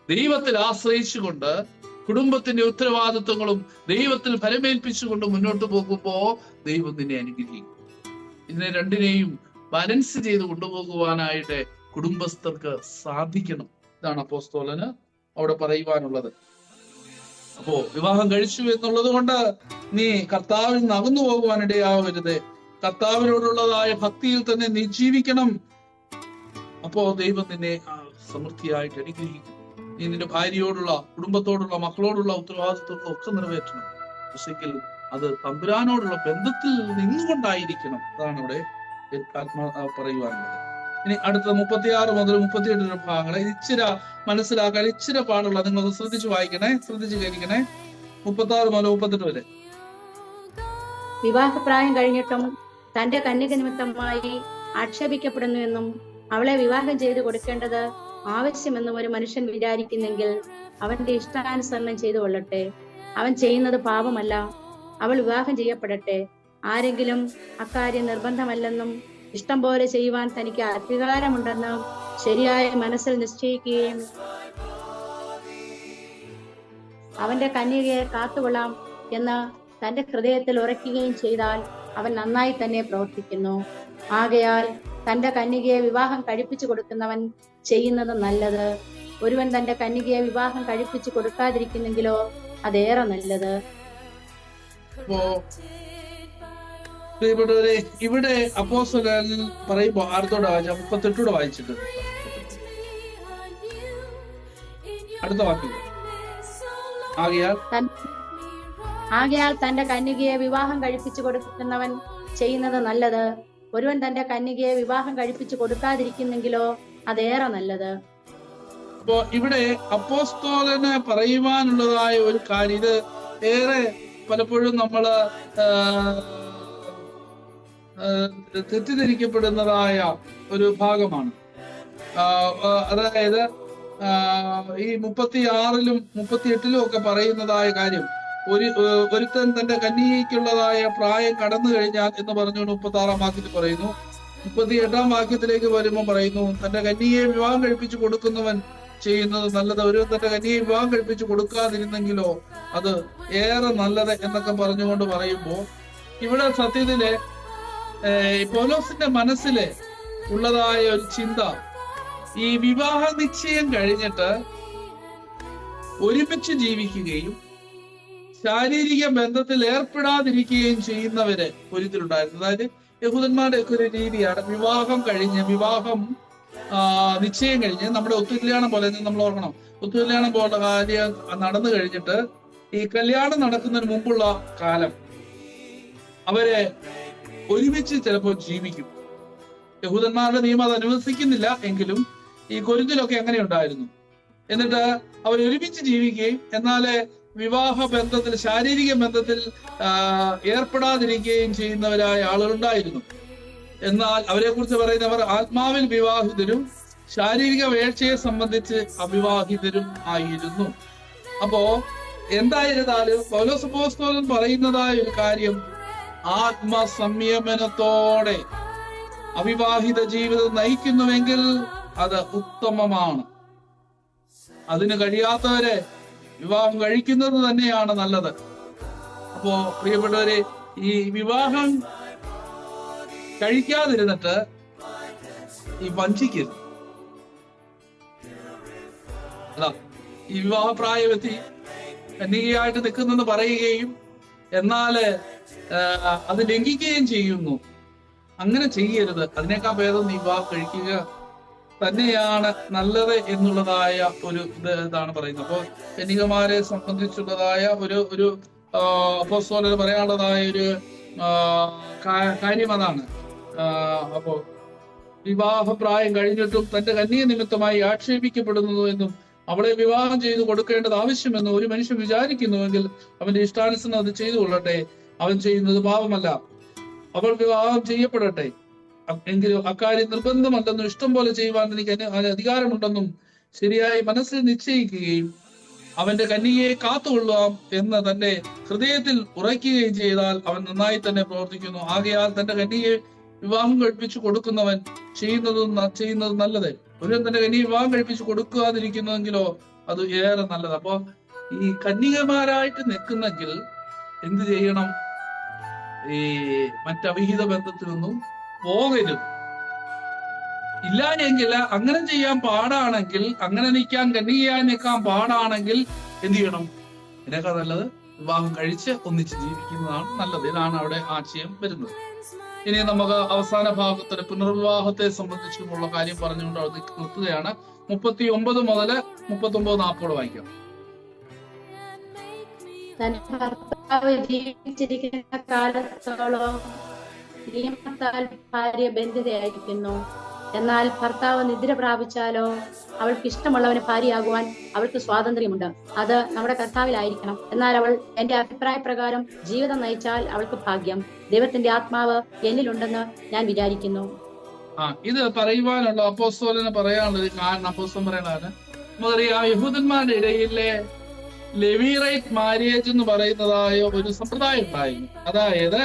ദൈവത്തിൽ ആശ്രയിച്ചുകൊണ്ട് കുടുംബത്തിന്റെ ഉത്തരവാദിത്വങ്ങളും ദൈവത്തിൽ ഫലമേൽപ്പിച്ചുകൊണ്ട് മുന്നോട്ട് പോകുമ്പോ ദൈവം നിന്നെ അനുഗ്രഹിക്കും. ഇതിനെ രണ്ടിനെയും ബാലൻസ് ചെയ്ത് കൊണ്ടുപോകുവാനായിട്ട് കുടുംബസ്ഥർക്ക് സാധിക്കണം. ഇതാണ് അപ്പോസ്തലന് അവിടെ പറയുവാനുള്ളത്. അപ്പോ വിവാഹം കഴിച്ചു എന്നുള്ളത് കൊണ്ട് നീ കർത്താവിൽ നിന്ന് അകന്നു പോകുവാനിടയാവരുത്. കർത്താവിനോടുള്ളതായ ഭക്തിയിൽ തന്നെ നീ ജീവിക്കണം. അപ്പോ ദൈവം നിന്നെ സമൃദ്ധിയായിട്ട് അനുഗ്രഹിക്കും. നീ നിന്റെ ഭാര്യയോടുള്ള, കുടുംബത്തോടുള്ള, മക്കളോടുള്ള ഉത്തരവാദിത്വങ്ങൾ ഒക്കെ നിറവേറ്റണം. പക്ഷെങ്കിൽ അത് തമ്പുരാനോടുള്ള ബന്ധത്തിൽ നിന്നുകൊണ്ടായിരിക്കണം. അതാണ് ഇവിടെ പറയുവാനുള്ളത്. ഇനി അടുത്ത 36 മുതൽ 38 ഭാഗങ്ങൾ ഇച്ചിരി മനസ്സിലാക്കാൻ ഇച്ചിരി പാടുള്ള, നിങ്ങൾ ശ്രദ്ധിച്ച് വായിക്കണേ, ശ്രദ്ധിച്ച് കേൾക്കണേ. 36 മുതൽ 38 വരെ. വിവാഹപ്രായം കഴിഞ്ഞിട്ടും തന്റെ കന്യക നിമിത്തമായി ആക്ഷേപിക്കപ്പെടുന്നുവെന്നും അവളെ വിവാഹം ചെയ്തു കൊടുക്കേണ്ടത് ആവശ്യമെന്നും ഒരു മനുഷ്യൻ വിചാരിക്കുന്നെങ്കിൽ അവന്റെ ഇഷ്ടാനുസരണം ചെയ്തു കൊള്ളട്ടെ. അവൻ ചെയ്യുന്നത് പാപമല്ല, അവൾ വിവാഹം ചെയ്യപ്പെടട്ടെ. ആരെങ്കിലും അക്കാര്യം നിർബന്ധമല്ലെന്നും ഇഷ്ടം പോലെ ചെയ്യുവാൻ തനിക്ക് അധികാരമുണ്ടെന്നും ശരിയായ മനസ്സിൽ നിശ്ചയിക്കുകയും അവന്റെ കന്യകയെ കാത്തുകൊള്ളാം എന്ന് തന്റെ ഹൃദയത്തിൽ ഉറയ്ക്കുകയും ചെയ്താൽ അവൻ നന്നായി തന്നെ പ്രവർത്തിക്കുന്നു. ആകയാൽ തന്റെ കന്യകയെ വിവാഹം കഴിപ്പിച്ചു കൊടുക്കുന്നവൻ ചെയ്യുന്നത് നല്ലത്. ഒരുവൻ തന്റെ കന്യകയെ വിവാഹം കഴിപ്പിച്ചു കൊടുക്കാതിരിക്കുന്നെങ്കിലോ അതേറെ നല്ലത്. ഇവിടെ അപ്പോസ്തലൻ പറയുമ്പോ അടുത്തോടെ വായിച്ച 38 വായിച്ചിട്ട് അടുത്ത വാക്യം, ആകയാൽ തന്റെ കന്യകയെ വിവാഹം കഴിപ്പിച്ചു കൊടുക്കുന്നവൻ ചെയ്യുന്നത് നല്ലത്. ഒരുവൻ തന്റെ കന്യകയെ വിവാഹം കഴിപ്പിച്ചു കൊടുക്കാതിരിക്കുന്നെങ്കിലോ അതേറെ നല്ലത്. അപ്പോ ഇവിടെ അപ്പോസ്തലന് പറയുവാനുള്ളതായ ഒരു കാര്യം, ഇത് ഏറെ പലപ്പോഴും നമ്മള് തെറ്റിദ്ധരിക്കപ്പെടുന്നതായ ഒരു ഭാഗമാണ്. അതായത് ഈ 36-ലും 38-ലും ഒക്കെ പറയുന്നതായ കാര്യം, ഒരുത്തൻ തന്റെ കന്യകയ്ക്കുള്ളതായ പ്രായം കടന്നു കഴിഞ്ഞാൽ എന്ന് പറഞ്ഞുകൊണ്ട് 36-ാം വാക്യത്തിൽ പറയുന്നു. 38-ാം വാക്യത്തിലേക്ക് വരുമ്പോൾ പറയുന്നു, തന്റെ കന്യകയെ വിവാഹം കഴിപ്പിച്ചു കൊടുക്കുന്നവൻ ചെയ്യുന്നത് നല്ലത്. ഒരു തന്റെ കന്യകയെ വിവാഹം കഴിപ്പിച്ചു കൊടുക്കാതിരുന്നെങ്കിലോ അത് ഏറെ നല്ലത് എന്നൊക്കെ പറഞ്ഞുകൊണ്ട് പറയുമ്പോ, ഇവിടെ സത്യത്തില് പൗലോസിന്റെ മനസ്സില് ഉള്ളതായ ഒരു ചിന്ത, ഈ വിവാഹ നിശ്ചയം കഴിഞ്ഞിട്ട് ഒരുമിച്ച് ജീവിക്കുകയും ശാരീരിക ബന്ധത്തിൽ ഏർപ്പെടാതിരിക്കുകയും ചെയ്യുന്നവരെ ഒരിക്കലുണ്ടായിരുന്നു. അതായത് യഹൂദന്മാരുടെ ഒക്കെ ഒരു രീതിയാണ്, വിവാഹം നിശ്ചയം കഴിഞ്ഞ് നമ്മുടെ ഒത്തുകല്യാണം പോലെ, നമ്മൾ ഓർക്കണം, ഒത്തുകല്യാണം പോലെ കാര്യം നടന്നു കഴിഞ്ഞിട്ട് ഈ കല്യാണം നടക്കുന്നതിന് മുമ്പുള്ള കാലം അവരെ ഒരുമിച്ച് ചിലപ്പോൾ ജീവിക്കും. യഹൂദന്മാരുടെ നിയമം അത് അനുവദിക്കുന്നില്ല എങ്കിലും ഈ കൊരിന്തിലൊക്കെ അങ്ങനെ ഉണ്ടായിരുന്നു. എന്നിട്ട് അവർ ഒരുമിച്ച് ജീവിക്കുകയും എന്നാല് വിവാഹ ബന്ധത്തിൽ, ശാരീരിക ബന്ധത്തിൽ ഏർപ്പെടാതിരിക്കുകയും ചെയ്യുന്നവരായ ആളുകളുണ്ടായിരുന്നു. എന്നാൽ അവരെ കുറിച്ച് പറയുന്നവർ ആത്മാവിൽ വിവാഹിതരും ശാരീരിക വേഴ്ചയെ സംബന്ധിച്ച് അവിവാഹിതരും ആയിരുന്നു. അപ്പോ എന്തായിരുന്നാലും പൗലോസ് അപ്പോസ്തലൻ പറയുന്നതായ ഒരു കാര്യം, ആത്മസംയമനത്തോടെ അവിവാഹിത ജീവിതം നയിക്കുന്നുവെങ്കിൽ അത് ഉത്തമമാണ്. അതിന് കഴിയാത്തവരെ വിവാഹം കഴിക്കുന്നത് തന്നെയാണ് നല്ലത്. അപ്പോ പ്രിയപ്പെട്ടവരെ, ഈ വിവാഹം കഴിക്കാതിരുന്നിട്ട് ഈ വഞ്ചിക്കരുത്. അതാ ഈ വിവാഹപ്രായമെത്തി കന്യകയായിട്ട് നിൽക്കുന്നെന്ന് പറയുകയും എന്നാല് അത് ലംഘിക്കുകയും ചെയ്യുന്നു. അങ്ങനെ ചെയ്യരുത്. അതിനേക്കാൾ ഭേദം വിവാഹം കഴിക്കുക തന്നെയാണ് നല്ലത് എന്നുള്ളതായ ഒരു ഇതാണ് പറയുന്നത്. അപ്പൊ കന്യകമാരെ സംബന്ധിച്ചുള്ളതായ ഒരു അപ്പോസ്തലന് പറയാനുള്ളതായ ഒരു കാര്യം അതാണ്. അപ്പോ വിവാഹപ്രായം കഴിഞ്ഞിട്ടും തന്റെ കന്യക നിമിത്തമായി ആക്ഷേപിക്കപ്പെടുന്നു എന്നും അവളെ വിവാഹം ചെയ്തു കൊടുക്കേണ്ടത് ആവശ്യമെന്നും ഒരു മനുഷ്യൻ വിചാരിക്കുന്നുവെങ്കിൽ അവന്റെ ഇഷ്ടാനുസരണം അത് ചെയ്തു കൊള്ളട്ടെ. അവൻ ചെയ്യുന്നത് പാപമല്ല, അവൾ വിവാഹം ചെയ്യപ്പെടട്ടെ. എങ്കിലും അക്കാര്യം നിർബന്ധമല്ലെന്നും ഇഷ്ടം പോലെ ചെയ്യുവാൻ എനിക്ക് അധികാരമുണ്ടെന്നും ശരിയായി മനസ്സിൽ നിശ്ചയിക്കുകയും അവന്റെ കന്യകയെ കാത്തുകൊള്ളാം എന്ന് തന്റെ ഹൃദയത്തിൽ ഉറയ്ക്കുകയും ചെയ്താൽ അവൻ നന്നായി തന്നെ പ്രവർത്തിക്കുന്നു. ആകയാൽ തന്റെ കന്യകയെ വിവാഹം കഴിപ്പിച്ചു കൊടുക്കുന്നവൻ ചെയ്യുന്നത് നല്ലത്. ഒരു തന്റെ കന്യകയെ വിവാഹം കഴിപ്പിച്ചു കൊടുക്കാതിരിക്കുന്നുവെങ്കിലോ അത് ഏറെ നല്ലത്. അപ്പൊ ഈ കന്യകമാരായിട്ട് നിൽക്കുന്നെങ്കിൽ എന്ത് ചെയ്യണം? ഈ മറ്റവിഹിത ബന്ധത്തിൽ നിന്നും പോകരുത്. ഇല്ലായെങ്കിൽ അങ്ങനെ ചെയ്യാൻ പാടാണെങ്കിൽ, അങ്ങനെ നിൽക്കാൻ കന്യകയായി നിൽക്കാൻ പാടാണെങ്കിൽ എന്ത് ചെയ്യണം? ഇതിനേക്കാൾ നല്ലത് വിവാഹം കഴിച്ച് ഒന്നിച്ച് ജീവിക്കുന്നതാണ് നല്ലത്. ഇതാണ് അവിടെ ആശയം വരുന്നത്. ഇനി നമുക്ക് അവസാന ഭാഗത്തിന് പുനർവിവാഹത്തെ സംബന്ധിച്ചുമുള്ള കാര്യം പറഞ്ഞുകൊണ്ട് അവിടെ നിർത്തുകയാണ്. 39 മുതൽ 39-40 വായിക്കാം. ജീവിച്ചിരിക്കുന്ന കാലത്തോളം നിയമത്താൽ ഭാര്യ ബന്ധിതയായിരിക്കുന്നു. എന്നാൽ ഭർത്താവ് നിദ്ര പ്രാപിച്ചാലോ അവൾക്ക് ഇഷ്ടമുള്ളവന് ഭാര്യയാകുവാൻ അവൾക്ക് സ്വാതന്ത്ര്യമുണ്ട്. അത് നമ്മുടെ കർത്താവിലായിരിക്കണം. എന്നാൽ അവൾ എന്റെ അഭിപ്രായ പ്രകാരം ജീവിതം നയിച്ചാൽ അവൾക്ക് ഭാഗ്യം. ദൈവത്തിന്റെ ആത്മാവ് എന്നിലുണ്ടെന്ന് ഞാൻ വിചാരിക്കുന്നു. ഇത് പറയുവാനുള്ള അപ്പോസ്തലന് പറയാനുള്ള ഒരു കാരണം അപ്പോസ്തലൻ പറയണതാണ്. നമുക്കറിയാം, യഹൂദന്മാരുടെ ഇടയിലെ ലെവീറൈറ്റ് മാര്യേജ് എന്ന് പറയുന്നതായ ഒരു സമ്പ്രദായം ഉണ്ടായിരുന്നു. അതായത്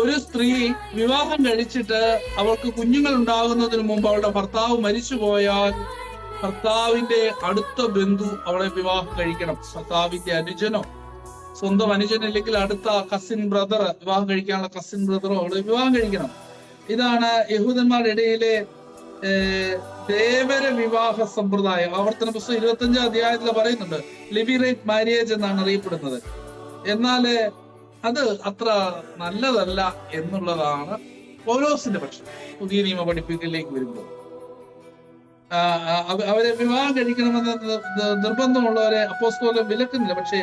ഒരു സ്ത്രീ വിവാഹം കഴിച്ചിട്ട് അവൾക്ക് കുഞ്ഞുങ്ങൾ ഉണ്ടാകുന്നതിന് മുമ്പ് അവളുടെ ഭർത്താവ് മരിച്ചുപോയാൽ ഭർത്താവിന്റെ അടുത്ത ബന്ധു അവളെ വിവാഹം കഴിക്കണം. ഭർത്താവിന്റെ അനുജനോ സ്വന്തം അനുജനില്ലെങ്കിൽ അടുത്ത കസിൻ ബ്രദർ, വിവാഹം കഴിക്കാനുള്ള കസിൻ ബ്രദറോ അവളെ വിവാഹം കഴിക്കണം. ഇതാണ് യഹൂദന്മാരുടെ ഇടയിലെ ദേവര വിവാഹ സമ്പ്രദായം. ആവർത്തന പുസ്തകം 25 അധ്യായത്തിൽ പറയുന്നുണ്ട് ലിബിറേറ്റ് മാര്യേജ് എന്നാണ് അറിയപ്പെടുന്നത്. എന്നാല് അത് അത്ര നല്ലതല്ല എന്നുള്ളതാണ് പൗലോസിന്റെ പക്ഷം. പുതിയ നിയമ പഠിപ്പിക്കലിലേക്ക് വരുമ്പോൾ അവരെ വിവാഹം കഴിക്കണമെന്ന് നിർബന്ധമുള്ളവരെ അപ്പോസ്തലൻ വിലക്കുന്നില്ല. പക്ഷേ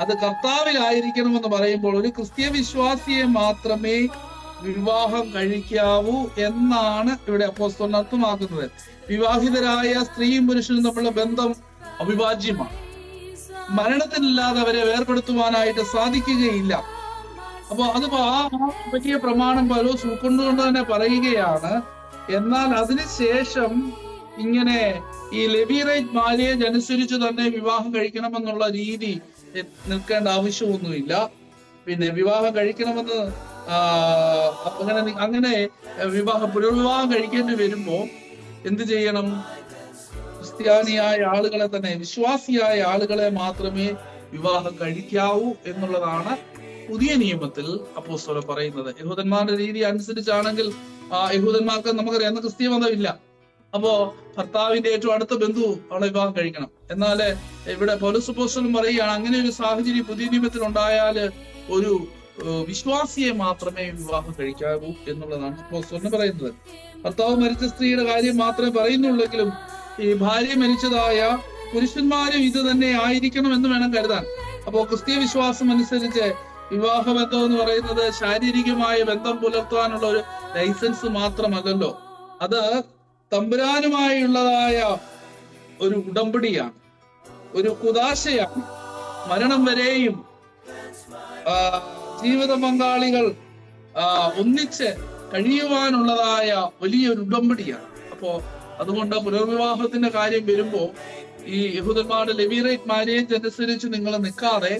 അത് കർത്താവിലായിരിക്കണമെന്ന് പറയുമ്പോൾ ഒരു ക്രിസ്തീയ വിശ്വാസിയെ മാത്രമേ വിവാഹം കഴിക്കാവൂ എന്നാണ് ഇവിടെ അപ്പോസ്തലൻ അർത്ഥമാക്കുന്നത്. വിവാഹിതരായ സ്ത്രീയും പുരുഷനും തമ്മിലുള്ള ബന്ധം അവിഭാജ്യമാണ്. മരണത്തിനില്ലാതെ അവരെ വേർപെടുത്തുവാനായിട്ട് സാധിക്കുകയില്ല. അപ്പൊ അതിപ്പോ ആ വലിയ പ്രമാണം പൗലോസ് ഉൾക്കൊണ്ടുകൊണ്ട് തന്നെ പറയുകയാണ്. എന്നാൽ അതിനുശേഷം ഇങ്ങനെ ഈ ലെവീറൈറ്റ് മാര്യേജ് അനുസരിച്ച് തന്നെ വിവാഹം കഴിക്കണമെന്നുള്ള രീതി നിൽക്കേണ്ട ആവശ്യമൊന്നുമില്ല. പിന്നെ വിവാഹം കഴിക്കണമെന്ന് അങ്ങനെ പുനർവിവാഹം കഴിക്കേണ്ടി വരുമ്പോ എന്ത് ചെയ്യണം? ക്രിസ്ത്യാനിയായ ആളുകളെ തന്നെ, വിശ്വാസിയായ ആളുകളെ മാത്രമേ വിവാഹം കഴിക്കാവൂ എന്നുള്ളതാണ് പുതിയ നിയമത്തിൽ അപ്പോസ്തലൻ പറയുന്നത്. യഹൂദന്മാരുടെ രീതി അനുസരിച്ചാണെങ്കിൽ യഹൂദന്മാർക്ക് നമുക്കറിയാം അന്ന് ക്രിസ്തീയ മതമില്ല. അപ്പോ ഭർത്താവിന്റെ ഏറ്റവും അടുത്ത ബന്ധു അവളെ വിവാഹം കഴിക്കണം. എന്നാല് ഇവിടെ പൗലോസ് അപ്പോസ്തലൻ പറയുകയാണ്, അങ്ങനെ ഒരു സാഹചര്യം പുതിയ നിയമത്തിൽ ഉണ്ടായാല് ഒരു വിശ്വാസിയെ മാത്രമേ വിവാഹം കഴിക്കാവൂ എന്നുള്ളതാണ് അപ്പോസ്തലൻ പറയുന്നത്. ഭർത്താവ് മരിച്ച സ്ത്രീയുടെ കാര്യം മാത്രമേ പറയുന്നുള്ളെങ്കിലും ഈ ഭാര്യ മരിച്ചതായ പുരുഷന്മാരും ഇത് തന്നെ ആയിരിക്കണം എന്ന് വേണം കരുതാൻ. അപ്പോ ക്രിസ്തീയ വിശ്വാസം അനുസരിച്ച് വിവാഹ ബന്ധം എന്ന് പറയുന്നത് ശാരീരികമായ ബന്ധം പുലർത്താനുള്ള ഒരു ലൈസൻസ് മാത്രമല്ലല്ലോ, അത് തമ്പുരാനുമായുള്ളതായ ഒരു ഉടമ്പടിയാണ്, ഒരു കുദാശയാണ്. മരണം വരെയും ജീവിത പങ്കാളികൾ ഒന്നിച്ച് കഴിയുവാനുള്ളതായ വലിയൊരു ഉടമ്പടിയാണ്. അപ്പോ അതുകൊണ്ട് പുനർവിവാഹത്തിന്റെ കാര്യം വരുമ്പോ ഈ യഹൂദന്മാരുടെ ലെവീറൈറ്റ് മാര്യേജ് അനുസരിച്ച് നിങ്ങൾ നിൽക്കാതെ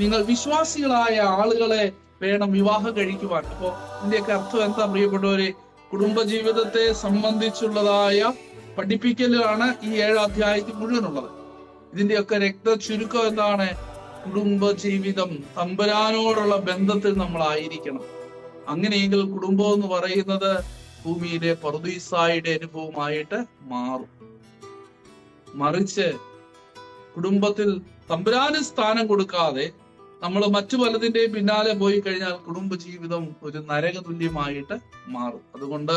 നിങ്ങൾ വിശ്വാസികളായ ആളുകളെ വേണം വിവാഹം കഴിക്കുവാൻ. അപ്പോ ഇതിന്റെയൊക്കെ അർത്ഥം എന്താ പ്രിയപ്പെട്ടവരെ? കുടുംബജീവിതത്തെ സംബന്ധിച്ചുള്ളതായ പഠിപ്പിക്കലാണ് ഈ 7 അധ്യായത്തിൽ മുഴുവനുള്ളത്. ഇതിന്റെയൊക്കെ രക്ത ചുരുക്കം എന്താണ്? കുടുംബജീവിതം തമ്പുരാനോടുള്ള ബന്ധത്തിൽ നമ്മളായിരിക്കണം. അങ്ങനെയെങ്കിൽ കുടുംബം എന്ന് പറയുന്നത് ഭൂമിയിലെ പറുദീസായുടെ അനുഭവമായിട്ട് മാറും. മറിച്ച് കുടുംബത്തിൽ തമ്പുരാന് സ്ഥാനം കൊടുക്കാതെ നമ്മൾ മറ്റു പലതിന്റെയും പിന്നാലെ പോയി കഴിഞ്ഞാൽ കുടുംബജീവിതം ഒരു നരകതുല്യമായിട്ട് മാറും. അതുകൊണ്ട്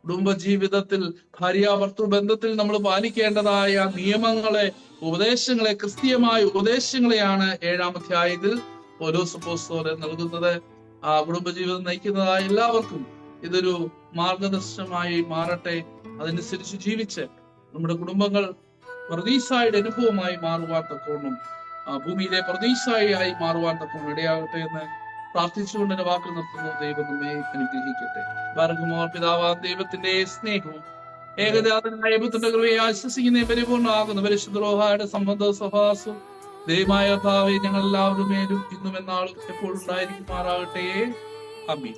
കുടുംബജീവിതത്തിൽ ഭാര്യാഭർത്തൃ ബന്ധത്തിൽ നമ്മൾ പാലിക്കേണ്ടതായ നിയമങ്ങളെ, ഉപദേശങ്ങളെ, ക്രിസ്തീയമായ ഉപദേശങ്ങളെയാണ് 7-ാം അധ്യായത്തിൽ പൗലോസ് അപ്പോസ്തലൻ നൽകുന്നത്. ആ കുടുംബജീവിതം നയിക്കുന്നതായ എല്ലാവർക്കും ഇതൊരു മാർഗദർശനമായി മാറട്ടെ. അതനുസരിച്ച് ജീവിച്ച് നമ്മുടെ കുടുംബങ്ങൾ പറുദീസായുടെ അനുഭവമായി മാറുവാൻ തക്കവണ്ണം, ഭൂമിയിലെ പറുദീസായി മാറുവാൻ തക്കവണ്ണം ഇടയാകട്ടെ എന്ന് പ്രാർത്ഥിച്ചുകൊണ്ട് എന്റെ വാക്ക് നിർത്തുന്നു. ദൈവം നമ്മെ അനുഗ്രഹിക്കട്ടെ. ബർഗ്മോർ പിതാവാം ദൈവത്തിന്റെ സ്നേഹവും ഏകജാതനായ പുത്രന്റെ കൃപയെ ആശ്വസിക്കുന്ന പരിപൂർണ്ണമാകുന്ന പരിശുദ്ധ റൂഹായുടെ സംബന്ധ സഹവാസവും ദൈവമായ കർത്താവേ ഞങ്ങൾ എല്ലാവരുടെ മേലും ഇന്നും എന്നാളും എപ്പോഴും ഉണ്ടായിരിക്കുമാറാകട്ടെ. ആമീൻ.